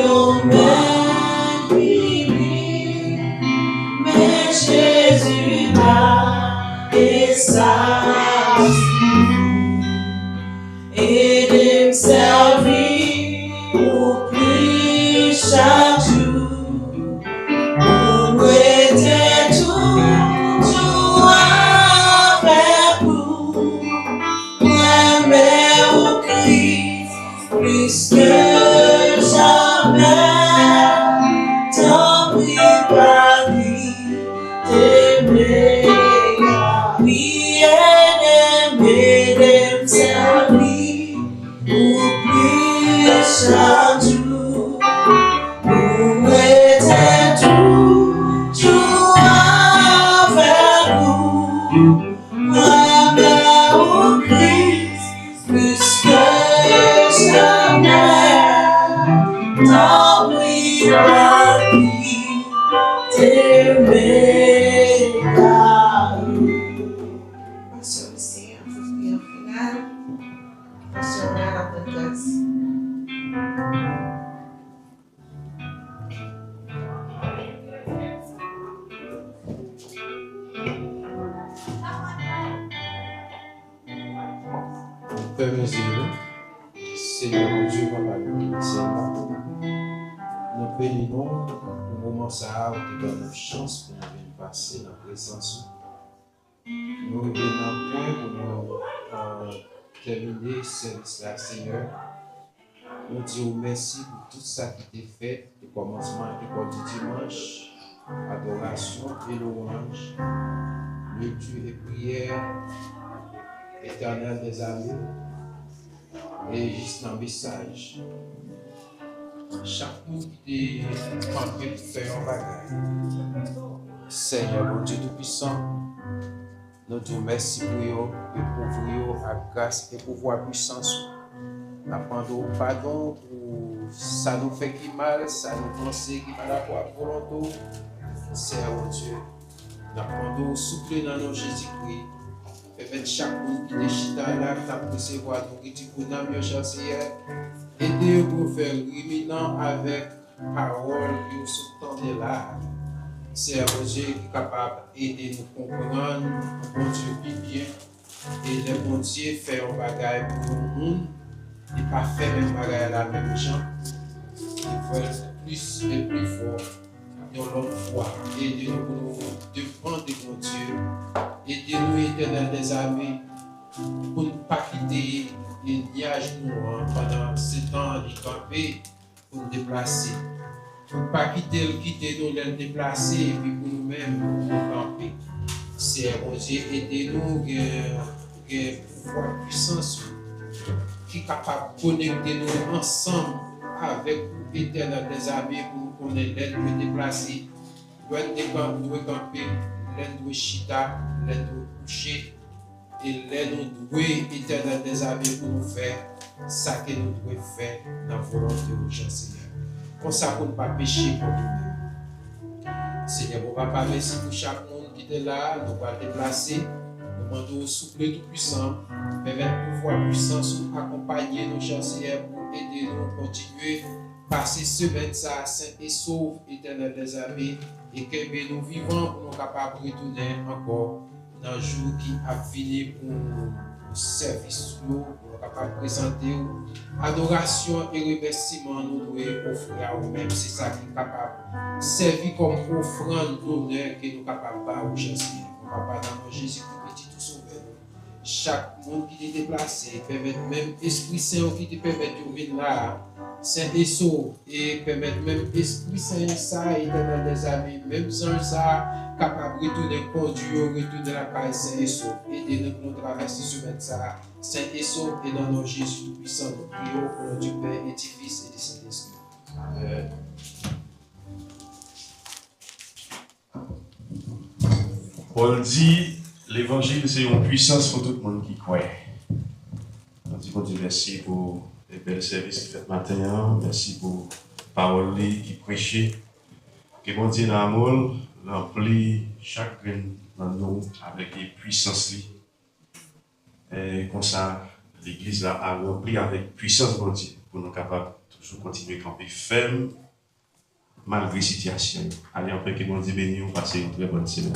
yo même mais Jésus m'a et ça. Et de me servir au plus chaque jour, pour être tout avec vous, m'aimer au Christ plus que jamais, tant pis par lui, t'aimer, oui, aimer de me servir. Chaque jour, pour être tout avec vous, moi-même au Christ, plus que jamais, tant pis par lui, t'aimer par lui. Pasteur Lucien, vous priez au final. Pasteur Nana Podcast. Seigneur Dieu, papa, nous bénissons le moment ça, nous donne une chance pour nous venir passer dans la présence. Nous venons pour nous terminer ce service-là, Seigneur. Nous disons merci pour tout ça qui était fait, le commencement du dimanche, adoration et louange, lecture et prière, éternel des amis. Et juste un message. chaque monde qui est campé pour faire un bagage. Seigneur, mon Dieu Tout-Puissant, nous te remercions pour vous et pour vous à grâce et pour votre puissance. Nous demandons pardon pour ça nous fait qui mal, ça nous pense qui mal à la volonté. Seigneur, mon Dieu, nous demandons souffler dans nos Jésus-Christ. Permettre chaque monde qui est chita là, qui a recevoir nourriture pour nous, Seigneur. Aidez-vous pour faire ruminant avec parole que vous soutenez là. C'est un Dieu qui est capable d'aider nous comprendre, bon Dieu qui bien, et le bon Dieu fait un bagage pour le monde, et pas faire même bagage à la même gens. Il faut être plus et plus fort dans l'autre foi. Aidez-nous pour nous dépendre de mon Dieu. Aidez-nous, Éternel des armées, pour ne pas quitter les nuages noirs pendant ce temps de camper, pour nous déplacer. Pour ne pas quitter nous, les déplacer, et puis pour nous-mêmes, nous camper. C'est bon Dieu, aidez-nous, que pouvoir puissance qui est capable de connecter nous ensemble avec l'Éternel des armées pour nous connaître l'aide de déplacer. Nous devons camper, l'aide de chita, l'aide de coucher, et l'aide de l'Éternel des armées pour nous faire ça que nous devons faire dans la volonté de Seigneur. Comme ça, pour ne pas pécher pour nous-mêmes. Seigneur, mon papa, merci pour chaque monde qui est là, nous va déplacer. Nous demandons au souple tout-puissant, permettre pouvoir puissance accompagner nos chers Seigneur pour aider nous à continuer passer semaine ça, saint et sauve, Éternel des armées, et que nous vivons pour nous capables de retourner encore dans le jour qui a fini pour le service, pour nous capables de présenter adoration et remerciement nous devons offrir à nous-mêmes. C'est ça qui est capable de servir comme offrande d'honneur que nous sommes capables de faire au Jésus. Papa, dans mon Jésus, petit tout sauveur. Chaque monde qui est déplacé, permettre même Esprit Saint qui te permet de venir là, Saint et sauve, et permettre même Esprit Saint, ça, Éternel des amis, même sans ça, capable de retourner conduire, retourner la paix, Saint et sauve. Aidez-nous pour nous traverser ce matin ça, Saint et sauve, et dans nom Jésus Tout-Puissant, nous prions au nom du Père et du Fils et du Saint-Esprit. Amen. Paul dit, l'évangile c'est une puissance pour tout le monde qui croit. On dit bon Dieu merci pour les belles services qui fait matin, merci pour la parole qui prêchait. Que bon Dieu dans l'amour remplit chaque grain dans nous avec des puissances. Et comme ça, l'église là a rempli avec puissance bon Dieu pour nous capables toujours continuer à camper ferme malgré la situation. Allez, après que bon Dieu bénisse, on passe une très bonne semaine.